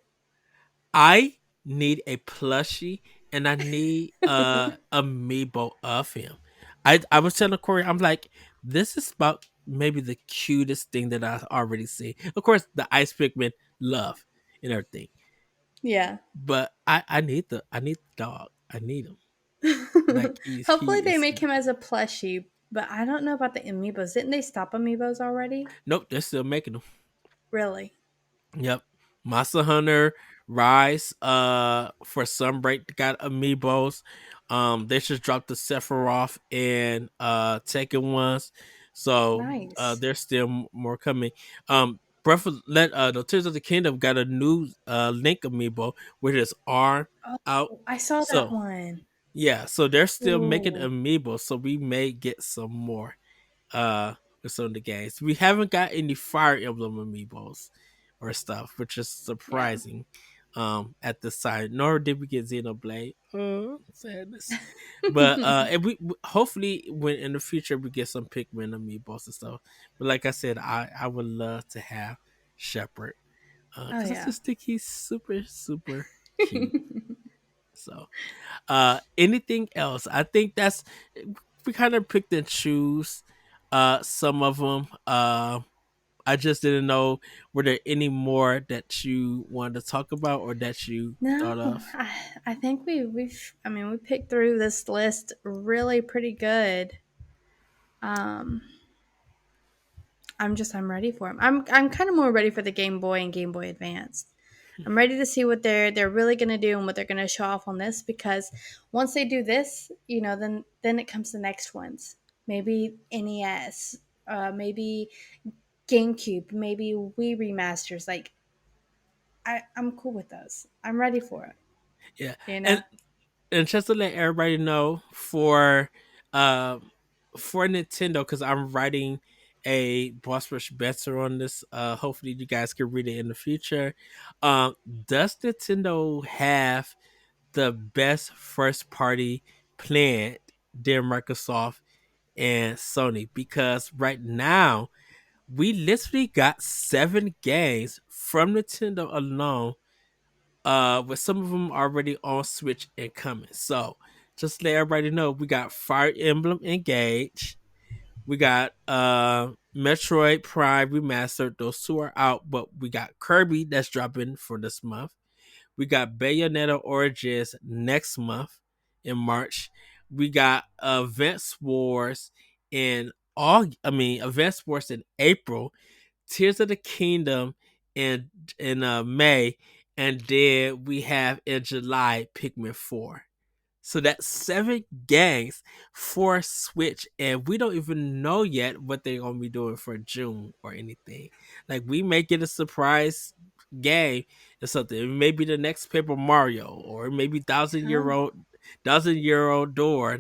I need a plushie and I need a amiibo of him. I was telling Corey, I'm like, this is about maybe the cutest thing that I already see. Of course, the Ice Pikmin love and everything, Yeah. but I need the dog. I need him. Like he Hopefully they is. make him as a plushie, but I don't know about the amiibos. Didn't they stop amiibos already? Nope, they're still making them. Really? Yep. Monster Hunter Rise for Sunbreak got amiibos. They just dropped the Sephiroth and Tekken ones. So Nice. there's still more coming. Breath of the Tears of the Kingdom got a new Link amiibo with his arm out. Oh, I saw that So one. yeah, so they're still making Ooh. amiibo, so we may get some more uh with some of the games. We haven't got any Fire Emblem amiibos or stuff, which is Yeah. surprising at this time. Nor did we get Xenoblade. Sadness. But and we hopefully when in the future we get some Pikmin amiibos and stuff. But like I said, I would love to have Shepherd. Oh Because I yeah. just think he's super, super cute. So anything else? I think that's we kind of picked and choose some of them. I just didn't know were there any more that you wanted to talk about or that you No, thought of. I think we've I mean we picked through this list really pretty good. Um, I'm ready for them. I'm kind of more ready for the Game Boy and Game Boy Advance. I'm ready to see what they're really gonna do and what they're gonna show off on this because once they do this, then it comes the next ones. Maybe NES, maybe GameCube, maybe Wii remasters. Like I'm cool with those. I'm ready for it. Yeah, You know. and just to let everybody know um for Nintendo, because I'm writing a boss rush better on this. Hopefully you guys can read it in the future. Um, does Nintendo have the best first party planned than Microsoft and Sony? Because right now we literally got 7 games from Nintendo alone, with some of them already on Switch and coming. So just let everybody know we got Fire Emblem Engage, we got Metroid Prime Remastered. Those two are out, but we got Kirby that's dropping for this month. We got Bayonetta Origins next month in March. We got Advance Wars Advance Wars in April. Tears of the Kingdom in May, and then we have in July Pikmin 4. So that's 7 games for Switch, and we don't even know yet what they're gonna be doing for June or anything. Like we may get a surprise game or something. It may be the next Paper Mario, or maybe Oh, thousand year old door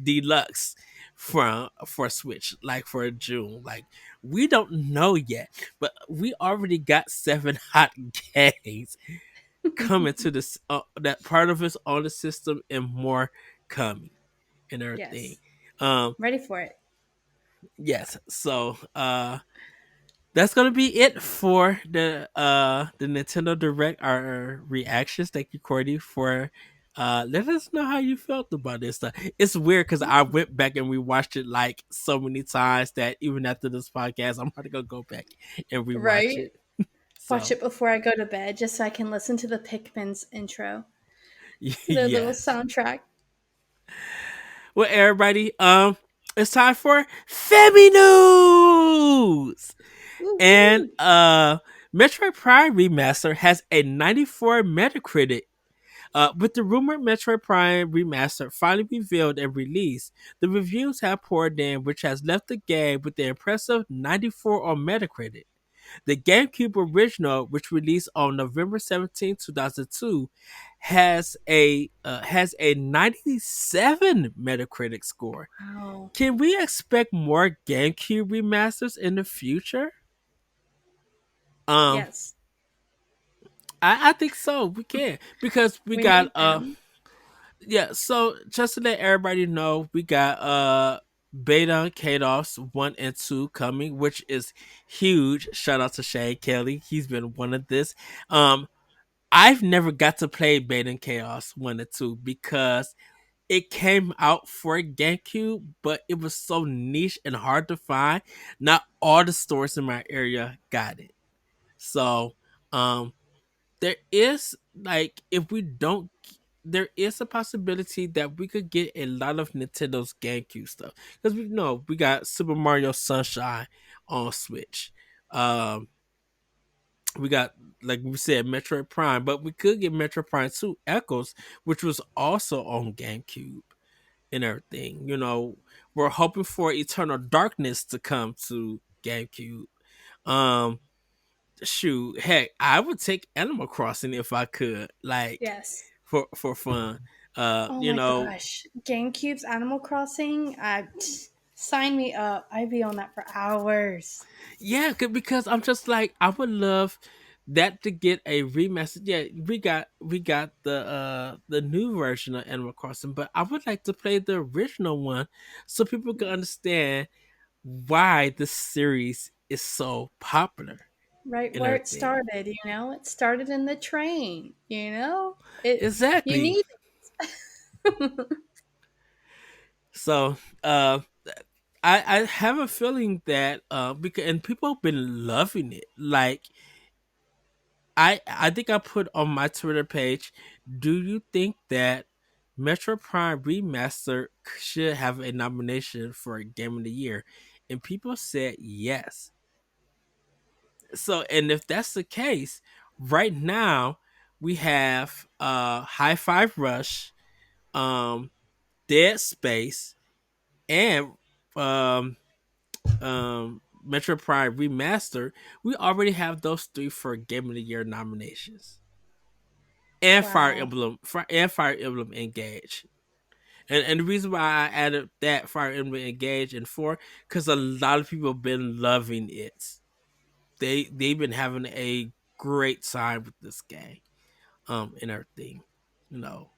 deluxe for Switch, like for June. Like we don't know yet, but we already got seven hot games coming to this that part of us on the system and more coming and everything. Yes. Um, Ready for it. yes, so that's gonna be it for the Nintendo Direct. Our reactions. Thank you, Courtney, for let us know how you felt about this stuff. It's weird because I went back and we watched it like so many times that even after this podcast, I'm probably gonna go back and rewatch Right? it. Watch So it before I go to bed just so I can listen to the Pikmin's intro, their little yes. soundtrack. Well, everybody, it's time for Femi News. And Woohoo! Metroid Prime Remaster has a 94 Metacritic. With the rumored Metroid Prime Remaster finally revealed and released, the reviews have poured in, which has left the game with the impressive 94 on Metacritic. The GameCube original, which released on November 17, 2002, has a 97 Metacritic score. Wow. Can we expect more GameCube remasters in the future? Um, Yes, I think so. We can because we we got need them. yeah. So just to let everybody know, we got Beta Kados 1 and 2 coming, which is huge. Shout out to Shane Kelly. He's been one of this. Um, I've never got to play Beta Chaos 1 and 2 because it came out for GameCube, but it was so niche and hard to find. Not all the stores in my area got it. So, um, there is like if we don't there is a possibility that we could get a lot of Nintendo's GameCube stuff because we know we got Super Mario Sunshine on Switch. Um, we got like we said Metroid Prime, but we could get Metroid Prime 2 Echoes, which was also on GameCube and everything. We're hoping for Eternal Darkness to come to GameCube. Um, shoot, heck, I would take Animal Crossing if I could, like Yes. for fun. Oh my gosh. GameCube's Animal Crossing, sign me up. I'd be on that for hours. Yeah, because I'm just like I would love that to get a remaster. Yeah, we got the new version of Animal Crossing, but I would like to play the original one so people can Yes. understand why this series is so popular Right and where it everything. started, It started in the train, It you Exactly. need it. So, I have a feeling that because and people have been loving it. Like I think I put on my Twitter page. Do you think that Metro Prime Remaster should have a nomination for Game of the Year? And people said yes. So, and if that's the case, right now we have High Five Rush, um, Dead Space, and um Metro Prime Remaster. We already have those three for Game of the Year nominations. And Wow. Fire Emblem Engage. And the reason why I added that Fire Emblem Engage and 4 because a lot of people have been loving it. They've been having a great time with this game, and everything, you know.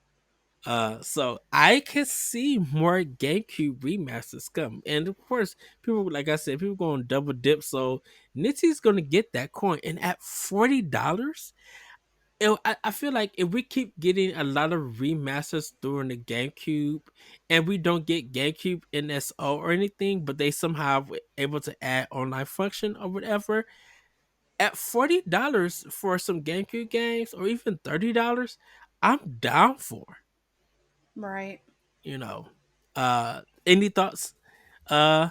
So I can see more GameCube remasters come, and of course, people like I said, people going to double dip. So Nitty's going to get that coin, and at $40, I feel like if we keep getting a lot of remasters during the GameCube, and we don't get GameCube NSO or anything, but they somehow were able to add online function or whatever, at $40 for some GameCube games, or even $30, I'm down for. Right. You know, any thoughts? Uh,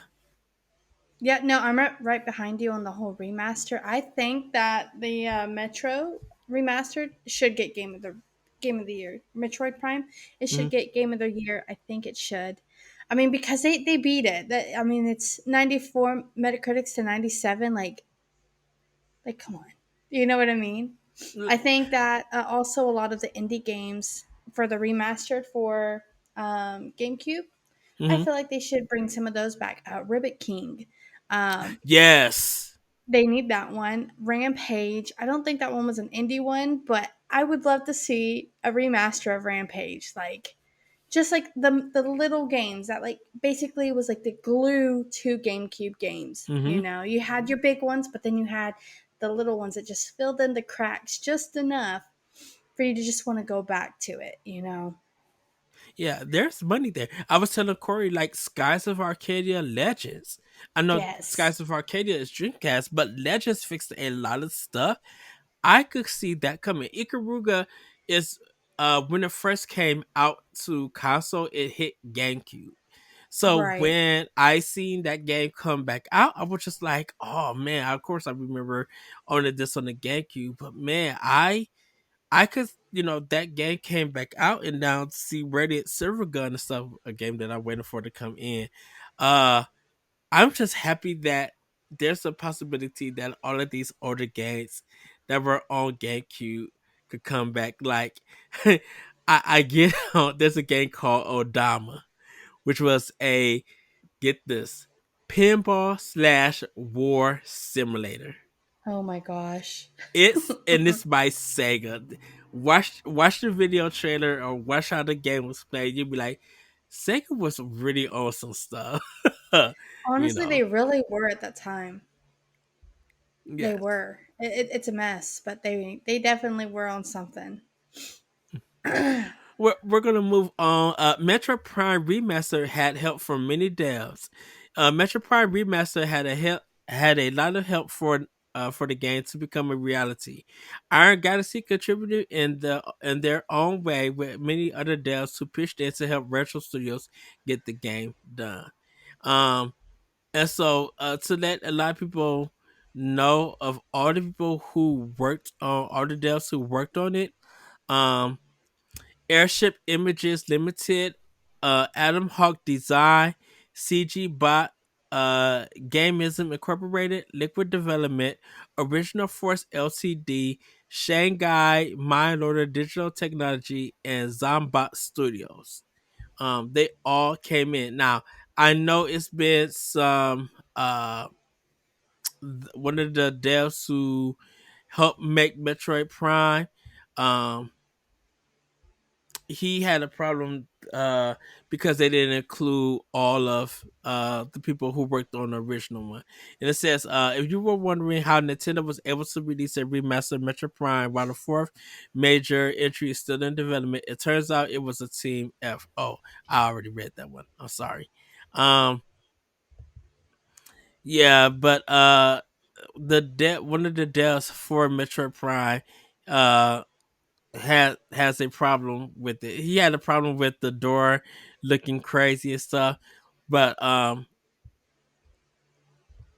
Yeah, no, I'm right behind you on the whole remaster. I think that the Metro remastered should get Game of the Year. Metroid Prime, it should mm, get Game of the Year. I think it should. I mean, because they beat it. That I mean, it's 94 Metacritics to 97. Like, come on. You know what I mean? I think that also a lot of the indie games for the remastered for GameCube, I mm-hmm. feel like they should bring some of those back. Ribbit King. Um, Yes. they need that one. Rampage. I don't think that one was an indie one, but I would love to see a remaster of Rampage. Like just like the little games that like basically was like the glue to GameCube games. Hmm. You had your big ones, but then you had the little ones that just filled in the cracks just enough for you to just want to go back to it. Yeah, there's money there. I was telling Corey like Skies of Arcadia Legends. I know Yes. Skies of Arcadia is Dreamcast, but Legends fixed a lot of stuff. I could see that coming. Ikaruga is when it first came out to console, it hit GameCube. So Right. when I seen that game come back out, I was just like, oh man, of course I remember owning this on the GameCube, but man, I could, that game came back out, and now to see Radiant Silver Gun and stuff, a game that I'm waiting for to come in. Uh, I'm just happy that there's a possibility that all of these older games that were on GameCube could come back. Like, I get there's a game called Odama, which was a, get this, pinball slash war simulator. Oh my gosh. It's by Sega. Watch the video trailer or watch how the game was played. You'll be like, Sega was really on some stuff. you Honestly, know. they really were at that time. They Yes. were. It's a mess, but they definitely were on something. We're gonna move on. Metro Prime Remaster had help from many devs. Metro Prime Remaster had a lot of help for the game to become a reality. Iron Galaxy contributed in their own way with many other devs who pitched in to help Retro Studios get the game done. Um, and so to let a lot of people know of all the people who worked on all the devs who worked on it. Um, Airship Images Limited, Adam Hawk Design, CG Bot, Gamism Incorporated, Liquid Development, Original Force Ltd, Shanghai Mind Order Digital Technology, and Zombot Studios. They all came in. Now, I know it's been some one of the devs who helped make Metroid Prime. Um, he had a problem because they didn't include all of the people who worked on the original one. And it says, if you were wondering how Nintendo was able to release a remastered Metro Prime while the fourth major entry is still in development, it turns out it was a team F. Oh, I already read that one. I'm sorry. Um, yeah, but one of the devs for Metro Prime uh has a problem with it. He had a problem with the door looking crazy and stuff. But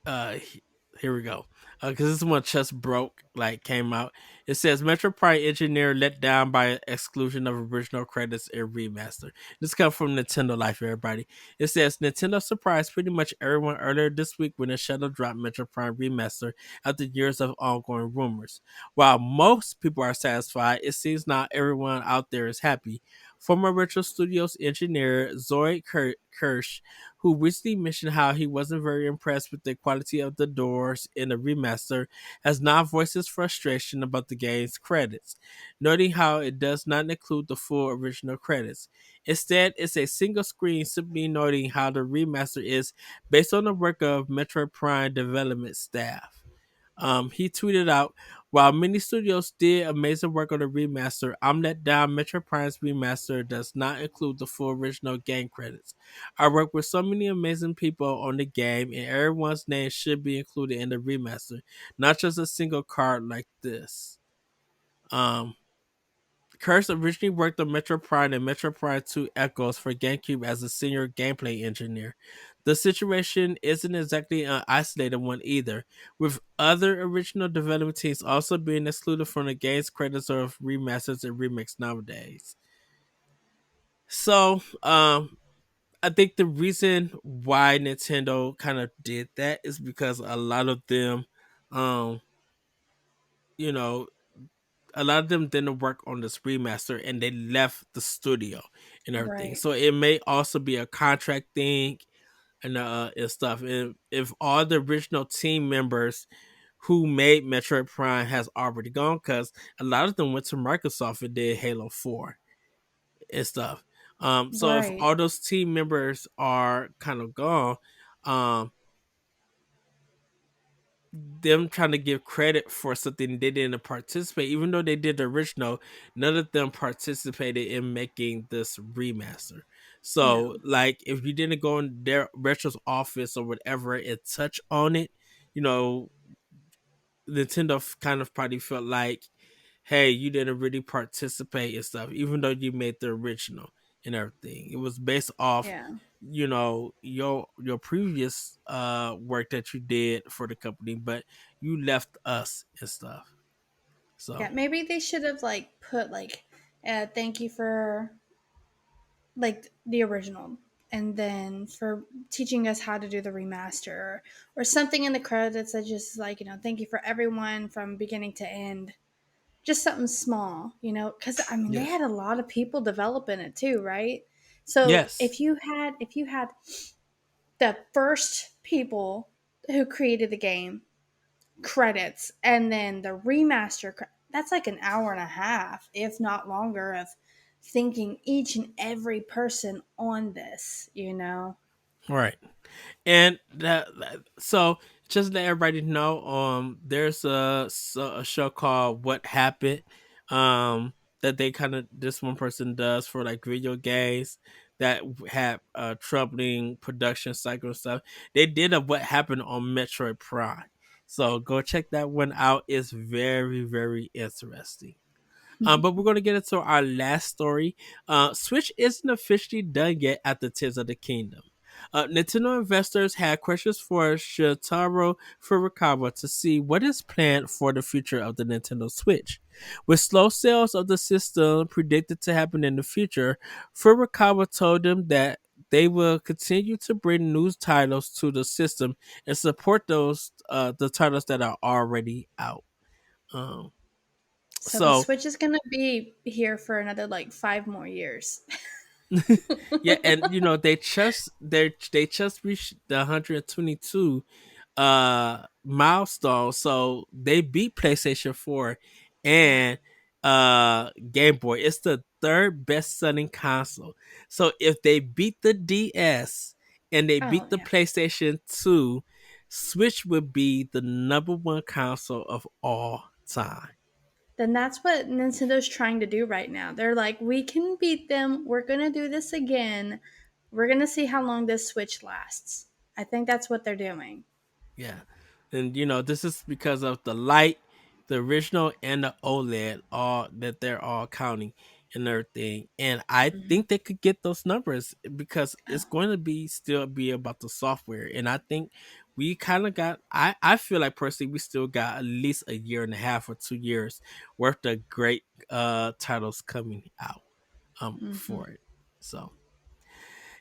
he- here we go. Because this one just broke, like came out. It says Metro Prime engineer let down by exclusion of original credits and remaster. This comes from Nintendo Life, everybody. It says Nintendo surprised pretty much everyone earlier this week when the shadow dropped Metro Prime remaster after years of ongoing rumors. While most people are satisfied, it seems not everyone out there is happy. Former Retro Studios engineer Zoe Kirsch, who recently mentioned how he wasn't very impressed with the quality of the doors in the remaster, has now voiced his frustration about the game's credits, noting how it does not include the full original credits. Instead, it's a single screen simply noting how the remaster is based on the work of Metroid Prime development staff. He tweeted out, while many studios did amazing work on the remaster, I'm let down Metro Prime's remaster does not include the full original game credits. I worked with so many amazing people on the game, and everyone's name should be included in the remaster, not just a single card like this. Um, Kurtz originally worked on Metro Prime and Metro Prime 2 Echoes for GameCube as a senior gameplay engineer. The situation isn't exactly an isolated one either, with other original development teams also being excluded from the game's credits of remasters and remakes nowadays. So, I think the reason why Nintendo kind of did that is because a lot of them, um, you know, a lot of them didn't work on this remaster and they left the studio and everything. Right. So it may also be a contract thing. and stuff. And if all the original team members who made Metroid Prime has already gone, because a lot of them went to Microsoft and did Halo 4 and stuff. So if Right. all those team members are kind of gone, um, them trying to give credit for something they didn't participate, even though they did the original, none of them participated in making this remaster. So, No. like, if you didn't go in their Retro's office or whatever and touch on it, you know, Nintendo kind of probably felt like, hey, you didn't really participate and stuff, even though you made the original and everything. It was based off, Yeah. your previous work that you did for the company, but you left us and stuff. Yeah. So Maybe they should have like put like, thank you for like the original, and then for teaching us how to do the remaster, or something in the credits that just like, thank you for everyone from beginning to end. Just something small, because I mean they yes, had a lot of people developing it too, right? So yes, if you had the first people who created the game credits, and then the remaster, that's like an hour and a half, if not longer, of thinking each and every person on this. right. And so just to let everybody know, there's a show called What Happened, that they kind of this one person does for like video games that have troubling production cycle and stuff. They did a What Happened on Metroid Prime, so go check that one out. It's very very interesting. But we're going to get into our last story. Switch isn't officially done yet at the Tears of the Kingdom. Nintendo investors had questions for Shotaro Furukawa to see what is planned for the future of the Nintendo Switch. With slow sales of the system predicted to happen in the future, Furukawa told them that they will continue to bring new titles to the system and support those the titles that are already out. Um, So the so Switch is gonna be here for another like 5 more years. yeah, and they just reached the 122 milestone, so they beat PlayStation 4 Yeah. and Game Boy. It's the third best selling console. So if they beat the DS and they Oh beat the yeah. PlayStation 2, Switch would be the number one console of all time. Then that's what Nintendo's trying to do right now. They're like, we can beat them. We're going to do this again. We're going to see how long this Switch lasts. I think that's what they're doing. Yeah. And this is because of the light, the original and the OLED, all that they're all counting and everything. And I Mhm. think they could get those numbers because it's Oh, going to be about the software. And I think we kind of got I feel like personally we still got at least a year and a half or 2 years worth of great titles coming out hmm. for it. So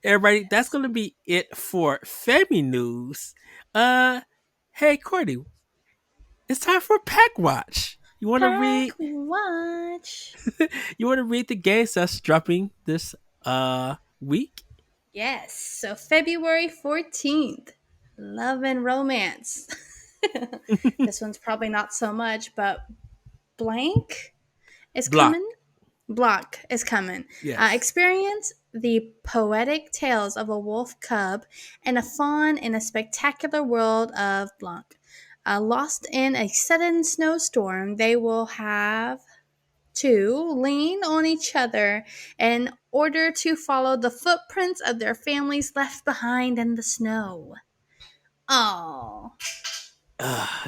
everybody, that's Yes. gonna be it for Femi News. Uh hey Courtney, it's time for Pack Watch. You wanna Pack read Watch. you wanna read the games that's dropping this week? Yes. So February 14th, Love and Romance. This one's probably not so much, but Blank is Block. coming. Block is coming. Yes. Experience the poetic tales of a wolf cub and a fawn in a spectacular world of Blanc. Lost in a sudden snowstorm, they will have to lean on each other in order to follow the footprints of their families left behind in the snow. Oh,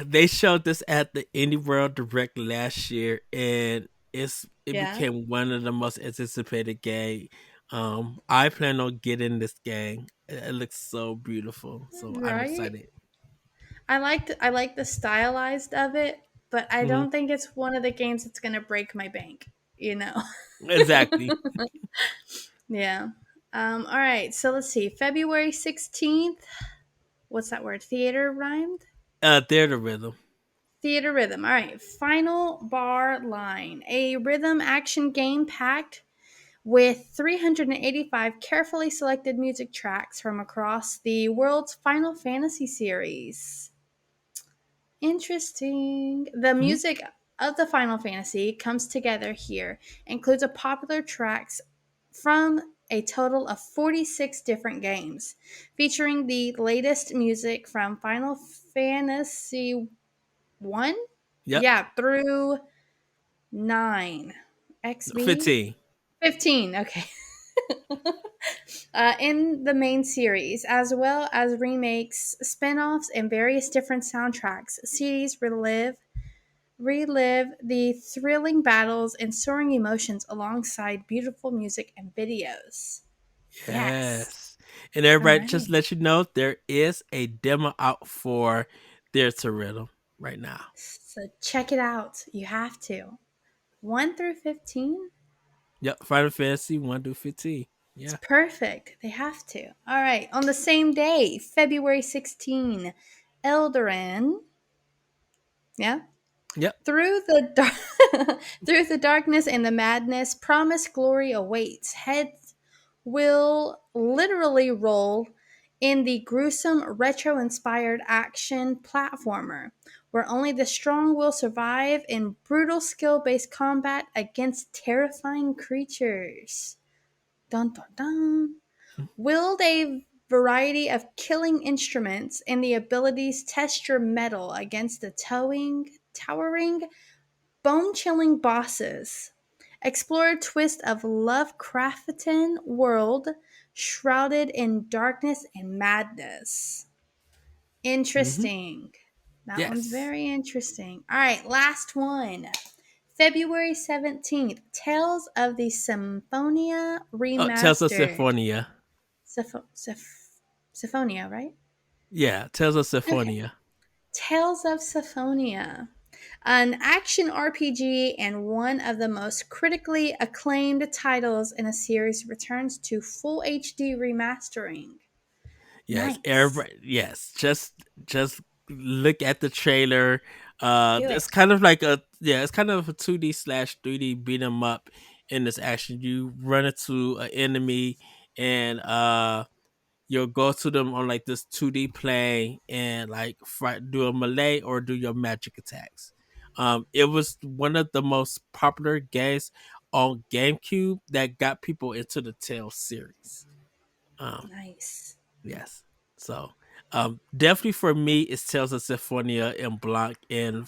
They showed this at the Indie World Direct last year, and it yeah, became one of the most anticipated game. I plan on getting this game. It looks so beautiful, so I'm right. excited. I like the stylized of it, but I Hmm. don't think it's one of the games that's gonna break my bank. You know. Exactly. Yeah. All right. So let's see. February 16th. What's that word? Theater rhymed? Theater rhythm. Theater rhythm. All right. Final bar line. A rhythm action game packed with 385 carefully selected music tracks from across the world's Final Fantasy series. Interesting. The Mhm. music of the Final Fantasy comes together here, includes a popular tracks from a total of 46 different games, featuring the latest music from Final Fantasy 1? Yep. Yeah, through 9. XB? 15. 15, okay. In the main series, as well as remakes, spin offs, and various different soundtracks. CDs relive the thrilling battles and soaring emotions alongside beautiful music and videos. Yes. Yes. And All everybody, just right. let you know, there is a demo out for There's a Rhythm right now. So check it out. You have to. 1 through 15? Yep. Final Fantasy 1 through 15. It's Yeah. perfect. They have to. All right. On the same day, February 16, Eldarin. Yeah. Yep. Through the through the darkness and the madness, promised glory awaits. Heads will literally roll in the gruesome retro-inspired action platformer, where only the strong will survive in brutal skill-based combat against terrifying creatures. Dun dun dun. Wield a variety of killing instruments and the abilities test your metal against the towering bone chilling bosses. Explore a twist of Lovecraftian world shrouded in darkness and madness. Mm-hmm. Interesting. That one's Yes. very interesting. All right, last one. February 17th, Tales of the Symphonia Oh, Tales of Remastered. Symphonia. Symphonia, right? Yeah. Tales of Okay. Symphonia. Tales of Symphonia, an action RPG and one of the most critically acclaimed titles in a series, returns to full HD remastering. Yes, Nice. everybody. Yes, just look at the trailer. Do It's it. kind of like a it's kind of a 2D slash 3D beat 'em up in this action. You run into an enemy and you'll go to them on like this 2D plane and like do a melee or do your magic attacks. It was one of the most popular games on GameCube that got people into the Tales series. Um, Nice. Yes. So, definitely for me, it's Tales of Symphonia and Blanc and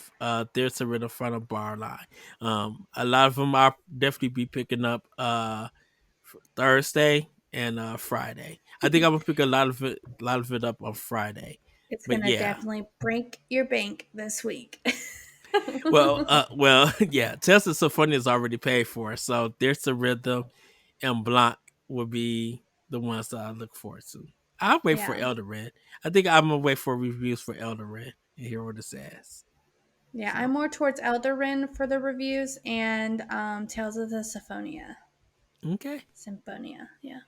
There's a Rhythm Front of Bar Line. A lot of them I'll definitely be picking up Thursday and Friday. I think I'm gonna pick a lot of it up on Friday. It's But gonna yeah, definitely break your bank this week. yeah, Tales of Symphonia is already paid for, so There's a Rhythm and Blanc will be the ones that I look forward to. I'll wait for Yeah. Elder Red. I think I'm gonna wait for reviews for Elder Red and hear what it says. Yeah, I'm So more towards Eldarin for the reviews and Tales of the Symphonia. okay. Symphonia, yeah.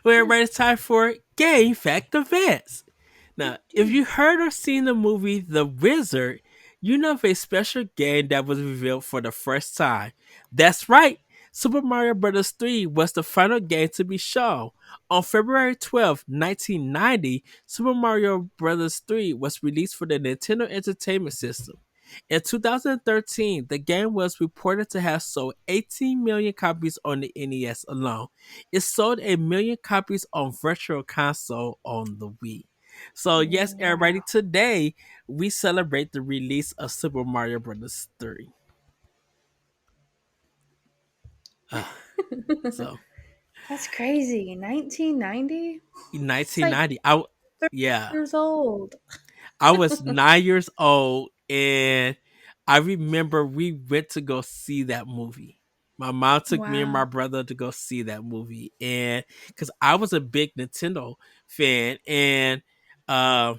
Well, Yeah. everybody, it's time for Game Fact Events. Do, Now, if do. you heard or seen the movie The Wizard, you know of a special game that was revealed for the first time. That's right. Super Mario Bros. 3 was the final game to be shown. On February 12th, 1990, Super Mario Bros. 3 was released for the Nintendo Entertainment System. In 2013, the game was reported to have sold 18 million copies on the NES alone. It sold a million copies on Virtual Console on the Wii. So yes, everybody, Wow. today we celebrate the release of Super Mario Bros. 3. Uh, so That's crazy. 1990? in It's like 1990, 30 yeah, years old. I was 9 years old, and I remember we went to go see that movie. My mom took me and my Wow. brother to go see that movie, and because I was a big Nintendo fan, and uh,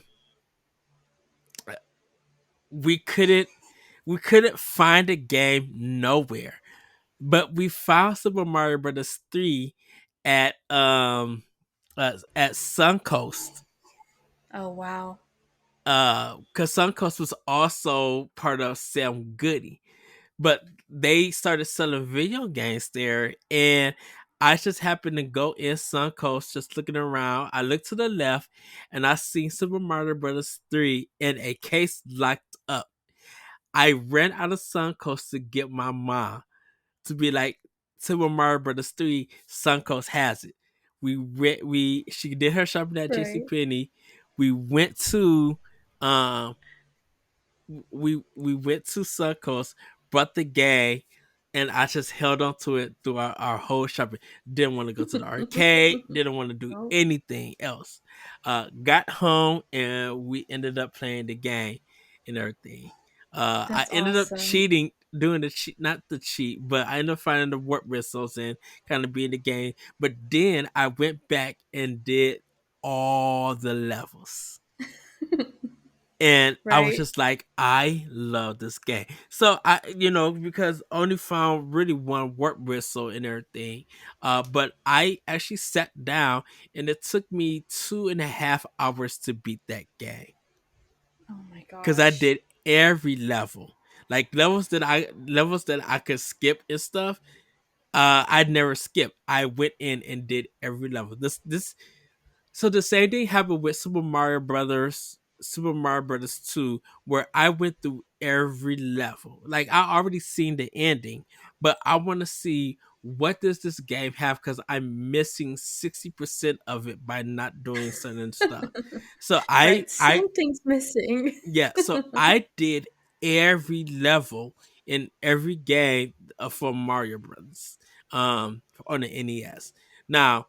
we couldn't we couldn't find a game nowhere. But we found Super Mario Brothers 3 at at Suncoast. Oh, wow. Cuz Suncoast was also part of Sam Goody. But they started selling video games there, and I just happened to go in Suncoast, just looking around. I looked to the left, and I seen Super Mario Brothers 3 in a case locked up. I ran out of Suncoast to get my mom to be like, Super Mario Brothers 3, Suncoast has it. We she did her shopping at JC Right. Penney. We went to um we went to Suncoast, brought the game, and I just held on to it through our whole shopping. Didn't want to go to the arcade, didn't want to do Oh, anything else. Got home and we ended up playing the game and everything. I that's ended up awesome. cheating, doing the cheat, not the cheat, but I ended up finding the warp whistles and kind of being the game. But then I went back and did all the levels, and I was Right? just like, I love this game. So I, because I only found really one warp whistle and everything. But I actually sat down, and it took me 2.5 hours to beat that game Oh my because I gosh. did every level, like levels that I could skip and stuff. I'd never skip. I went in and did every level. So the same thing happened with Super Mario Brothers 2, where I went through every level. Like I already seen the ending, but I want to see what does this game have because I'm missing 60% of it by not doing certain stuff. So Right. I Something's missing. yeah, so I did every level in every game for Mario Brothers on the NES. Now,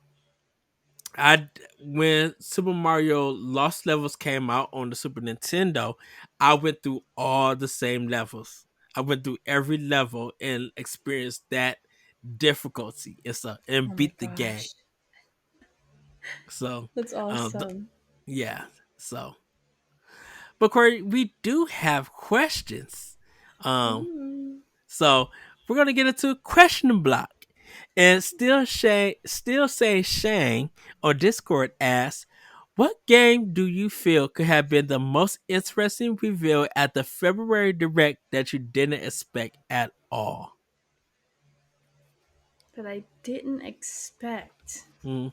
I when Super Mario Lost Levels came out on the Super Nintendo, I went through all the same levels. I went through every level and experienced that difficulty and stuff and Oh my beat the game. gosh. So, That's th- awesome. yeah. So, but Corey, we do have questions. Um, Ooh. So we're gonna get into a question block. And still say Shane on Discord asks, what game do you feel could have been the most interesting reveal at the February Direct that you didn't expect at all? That I didn't expect. Mm,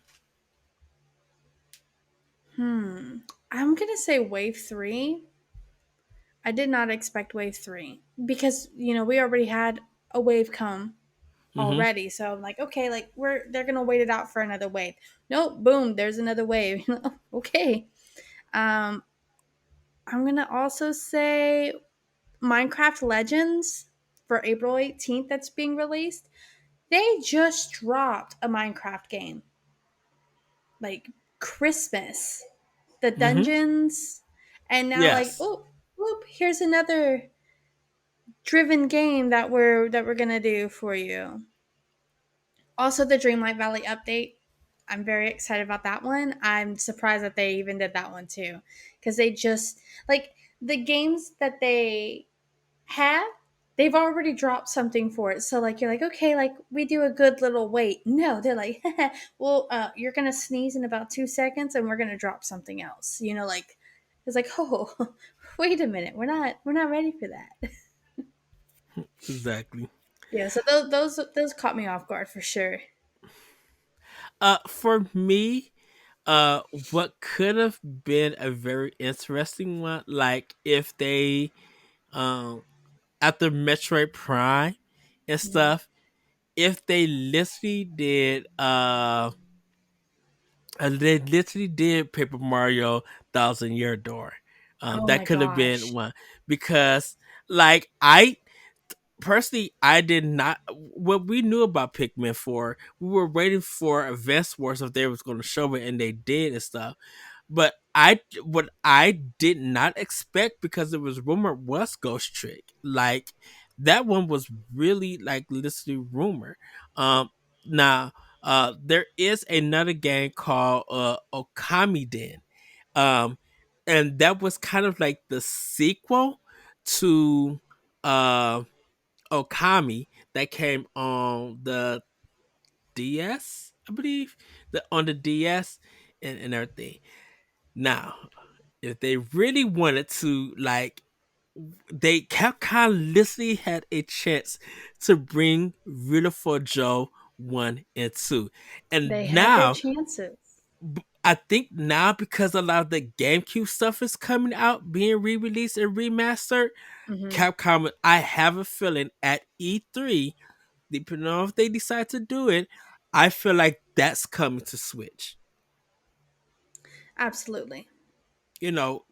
Hmm. I'm gonna say wave three. I did not expect wave three because we already had a wave come mm-hmm. already. So I'm like, okay, like they're gonna wait it out for another wave. Nope, boom, there's another wave. Okay. Um, I'm gonna also say Minecraft Legends for April 18th that's being released. They just dropped a Minecraft game. Like Christmas. The Mm-hmm. dungeons. And now like, Yes. oh, whoop, here's another driven game that we're gonna do for you. Also, the Dreamlight Valley update. I'm very excited about that one. I'm surprised that they even did that one too, because they just like the games that they have. They've already dropped something for it, so like you're like, okay, like we do a good little wait. No, they're like, well, you're gonna sneeze in about 2 seconds, and we're gonna drop something else. Like it's like, oh, wait a minute, we're not ready for that. Exactly. Yeah, so those caught me off guard for sure. For me, uh, what could have been a very interesting one, like if they um after Metroid Prime and Yeah. stuff, if they literally did Paper Mario Thousand Year Door. Oh That my could have been gosh. one because, like, I personally, I did not. What we knew about Pikmin 4, we were waiting for Advance Wars if they was going to show it, and they did and stuff. But what I did not expect because it was rumored was Ghost Trick. Like that one was really like literally rumor. Um, now there is another game called Okami Den. Um, and that was kind of like the sequel to uh Okami that came on the DS, I believe, on the DS and everything. Now, if they really wanted to like they Capcom literally had a chance to bring Beautiful Joe 1 and 2. They And had their now chances. I think now because a lot of the GameCube stuff is coming out, being re-released and remastered, Hmm. Capcom, I have a feeling at E3, depending on if they decide to do it, I feel like that's coming to Switch. Absolutely. You know,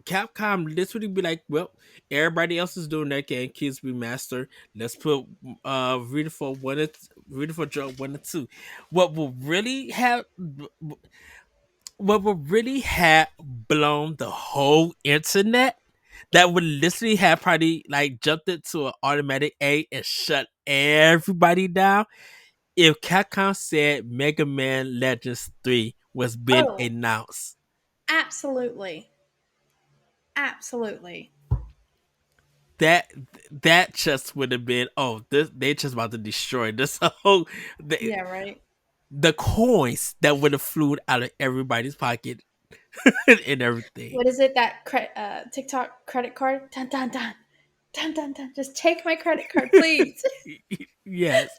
Capcom literally be like, well, everybody else is doing that GameCube remaster. Let's put Beautiful Joe 1 and 2. What will really have what would really have blown the whole internet, that would literally have probably like jumped into an automatic A and shut everybody down, if Capcom said Mega Man Legends 3 was being Oh, announced. absolutely. Absolutely. That that just would have been, oh, they just about to destroy this whole the, Yeah, right. the coins that would have flew out of everybody's pocket and everything. What is it that TikTok credit card? Dun dun dun. Dun dun dun. Just take my credit card, please. Yes.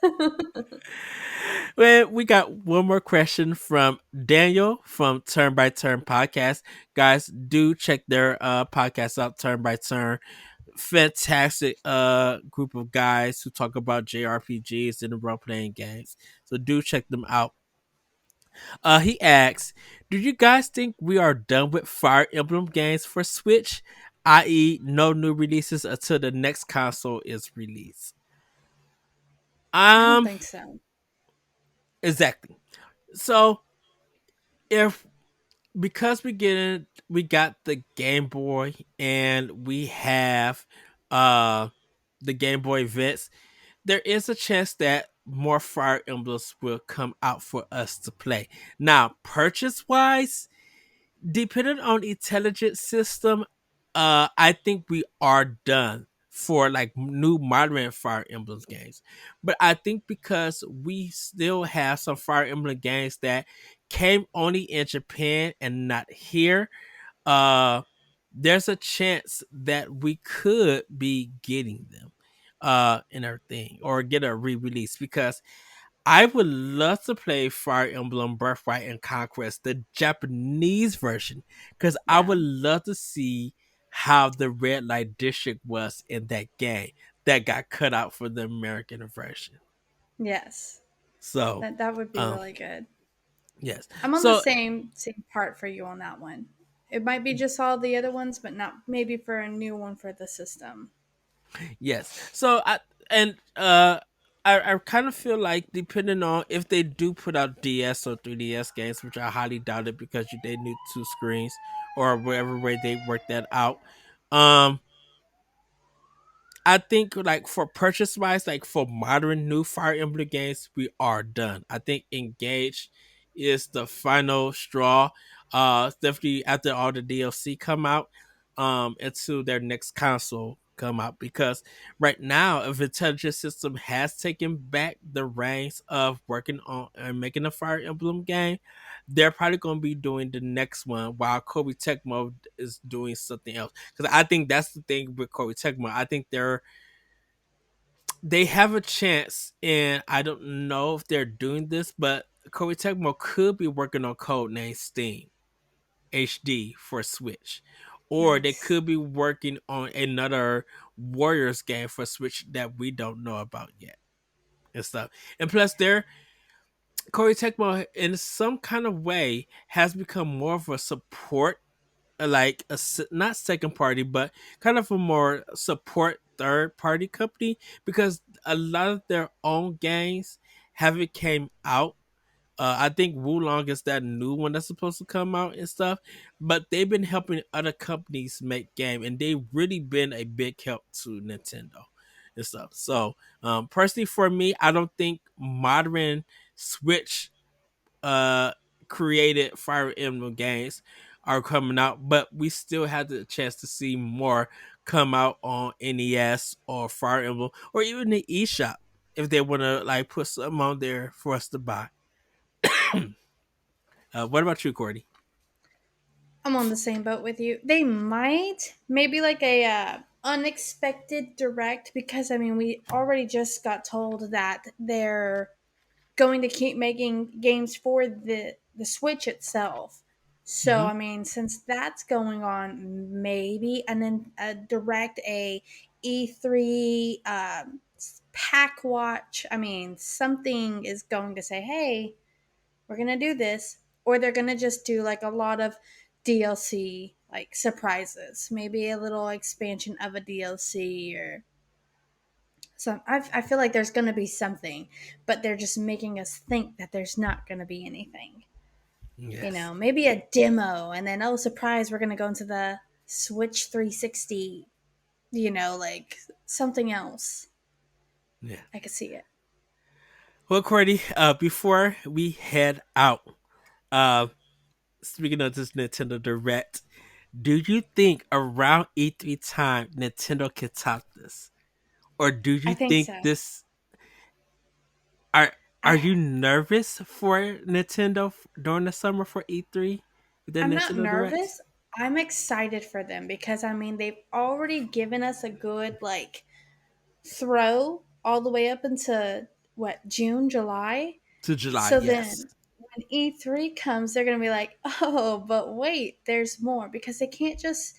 Well, we got one more question from Daniel from Turn by Turn Podcast. Guys, do check their podcast out, Turn by Turn. Fantastic group of guys who talk about JRPGs and role playing games. So do check them out. He asks, do you guys think we are done with Fire Emblem games for Switch? I.e., no new releases until the next console is released. I don't Um, think so. exactly. So if because we got the Game Boy and we have uh the Game Boy Advance, there is a chance that more Fire Emblems will come out for us to play. Now, purchase wise, depending on intelligent system, I think we are done for like new modern Fire Emblem games. But I think because we still have some Fire Emblem games that came only in Japan and not here, uh there's a chance that we could be getting them and everything, or get a re-release, because I would love to play Fire Emblem Birthright and Conquest, the Japanese version, because I Yeah. would love to see how the red light district was in that game that got cut out for the American version. Yes. So, That would be um, really good. yes. I'm on the So, same part for you on that one. It might be just all the other ones, but not maybe for a new one for the system. yes. So I kind of feel like, depending on if they do put out DS or 3DS games, which I highly doubt it because they need two screens or whatever way they work that out. Um, I think like for purchase wise, like for modern new Fire Emblem games, we are done. I think Engage is the final straw. Definitely after all the DLC come out, into their next console come out, because right now, if Intelligent System has taken back the reins of working on and making a Fire Emblem game, they're probably going to be doing the next one while Kobe Tecmo is doing something else. Because I think that's the thing with Kobe Tecmo. I think they have a chance, and I don't know if they're doing this, but Koei Tecmo could be working on Codename Steam HD for Switch, or they Nice. could be working on another Warriors game for Switch that we don't know about yet and stuff. And plus, their Koei Tecmo, in some kind of way, has become more of a support, like not second party, but kind of a more support third party company, because a lot of their own games haven't came out. I think Wulong is that new one that's supposed to come out and stuff, but they've been helping other companies make game, and they've really been a big help to Nintendo and stuff. So, personally, for me, I don't think modern Switch uh created Fire Emblem games are coming out, but we still have the chance to see more come out on NES or Fire Emblem, or even the eShop, if they want to like put something on there for us to buy. What about you, Courtney? I'm on the same boat with you. They might maybe like a unexpected direct because I mean we already just got told that they're going to keep making games for the Switch itself. So Mm-hmm. I mean, since that's going on, maybe and then direct a E3 pack watch. I mean, something is going to say, "Hey, we're gonna do this," or they're gonna just do like a lot of DLC like surprises, maybe a little expansion of a DLC or so. I feel like there's gonna be something, but they're just making us think that there's not gonna be anything. Yes. Maybe a demo, and then oh surprise, we're gonna go into the Switch 360. Like something else. Yeah. I could see it. Well, Courtney, before we head out, uh, speaking of this Nintendo Direct, do you think around E3 time Nintendo can top this, or do I you think think so. this are are I you nervous for Nintendo during the summer for E3? The I'm not Nintendo Direct nervous. I'm excited for them because I mean they've already given us a good like throw all the way up into what June, July. to July, So yes. then when E3 comes, they're gonna be like, oh, but wait, there's more because they can't just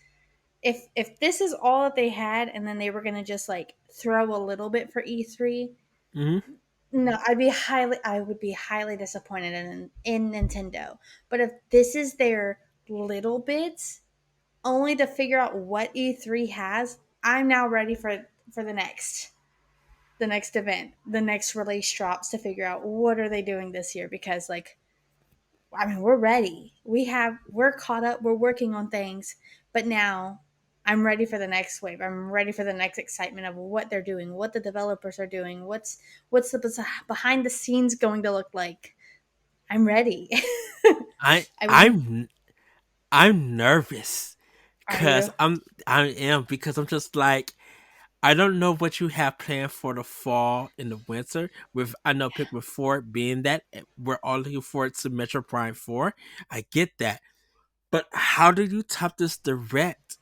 if this is all that they had and then they were gonna just like throw a little bit for E3. Hmm. No, I would be highly disappointed in Nintendo. But if this is their little bits, only to figure out what E3 has, I'm now ready for the next event, the next release drops to figure out what are they doing this year because like I mean, we're ready. We're caught up, we're working on things, but now I'm ready for the next wave. I'm ready for the next excitement of what they're doing, what the developers are doing, what's the behind the scenes going to look like. I'm ready. I I mean, I'm I'm nervous are because you? I am because I'm just like I don't know what you have planned for the fall and the winter. With I know Pikmin 4 being that we're all looking forward to Metro Prime 4. I get that. But how do you top this direct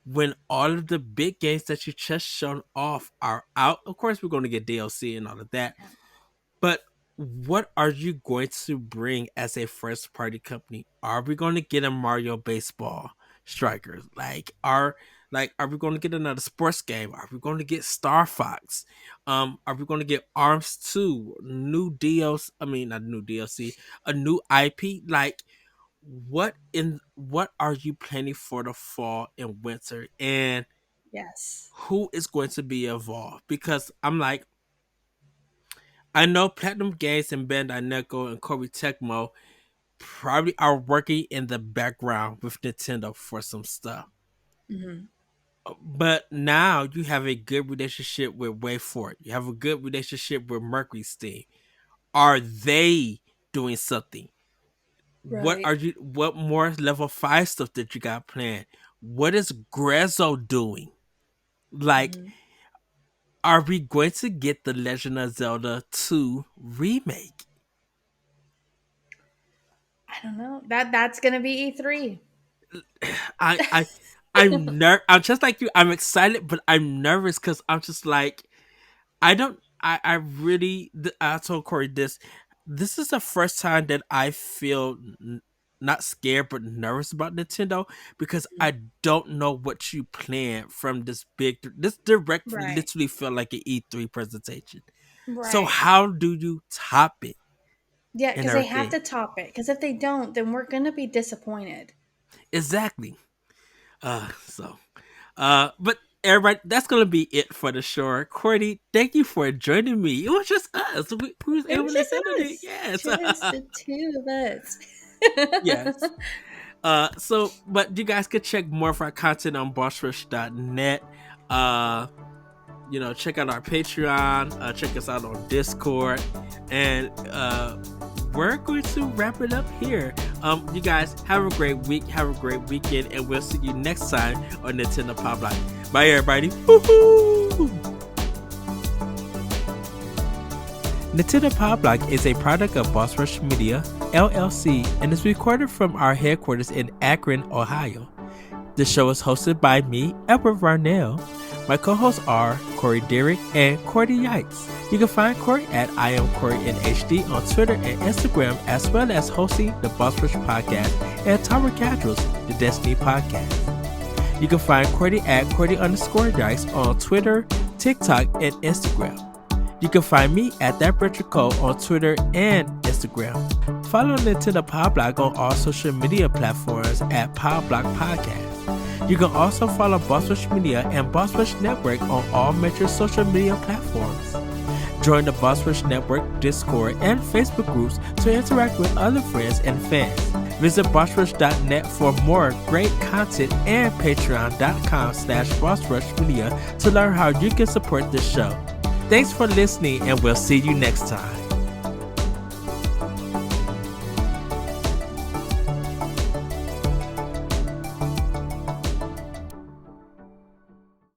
when all of the big games that you just shown off are out? Of course we're gonna get DLC and all of that. But what are you going to bring as a first party company? Are we going to get a Mario Baseball Strikers? Are we going to get another sports game? Are we going to get Star Fox? Are we going to get Arms 2, new DLC, I mean not new DLC, a new IP? Like what are you planning for the fall and winter, and Yes. who is going to be involved? Because I'm like, I know Platinum Games and Bandai Namco and Kobe Tecmo probably are working in the background with Nintendo for some stuff. Hmm. But now you have a good relationship with WayForward. You have a good relationship with Mercury Steam. Are they doing something? Right. What more level 5 stuff that you got planned? What is Grezzo doing? Like, Hmm. are we going to get the Legend of Zelda 2 remake? I don't know. That's gonna be E3. I I I'm just like you. I'm excited, but I'm nervous because I'm just like I don't. I really. I told Corey this. This is the first time that I feel not scared but nervous about Nintendo because I don't know what you plan from this big. This direct Right. literally felt like an E3 presentation. So Right. how do you top it Yeah, and because they have everything? to top it. Because if they don't, then we're gonna be disappointed. Exactly. But everybody, that's gonna be it for the show. Courtney, thank you for joining me. It was just us. We was It able was to just settle it. us. Yes. Just the two of us. Yes. But you guys could check more of our content on bossrush.net. Uh, check out our Patreon. Check us out on Discord, and we're going to wrap it up here. You guys have a great week, have a great weekend, and we'll see you next time on Nintendo Pow Block. Bye, everybody. Woo-hoo! Nintendo Pow Block is a product of Boss Rush Media, LLC, and is recorded from our headquarters in Akron, Ohio. The show is hosted by me, Edward Varnell, My co-hosts are Corey Derrick and Courty Yikes. You can find Corey at I am Corey in HD on Twitter and Instagram, as well as hosting the Boss Rush Podcast and Tower Casuals, the Destiny Podcast. You can find Courty at Courty_Yikes on Twitter, TikTok, and Instagram. You can find me at That Richard Cole on Twitter and Instagram. Follow Nintendo Pow Block on all social media platforms at Pow Block Podcast. You can also follow Boss Rush Media and Boss Rush Network on all major social media platforms. Join the Boss Rush Network Discord and Facebook groups to interact with other friends and fans. Visit bossrush.net for more great content and patreon.com/bossrushmedia to learn how you can support this show. Thanks for listening, and we'll see you next time.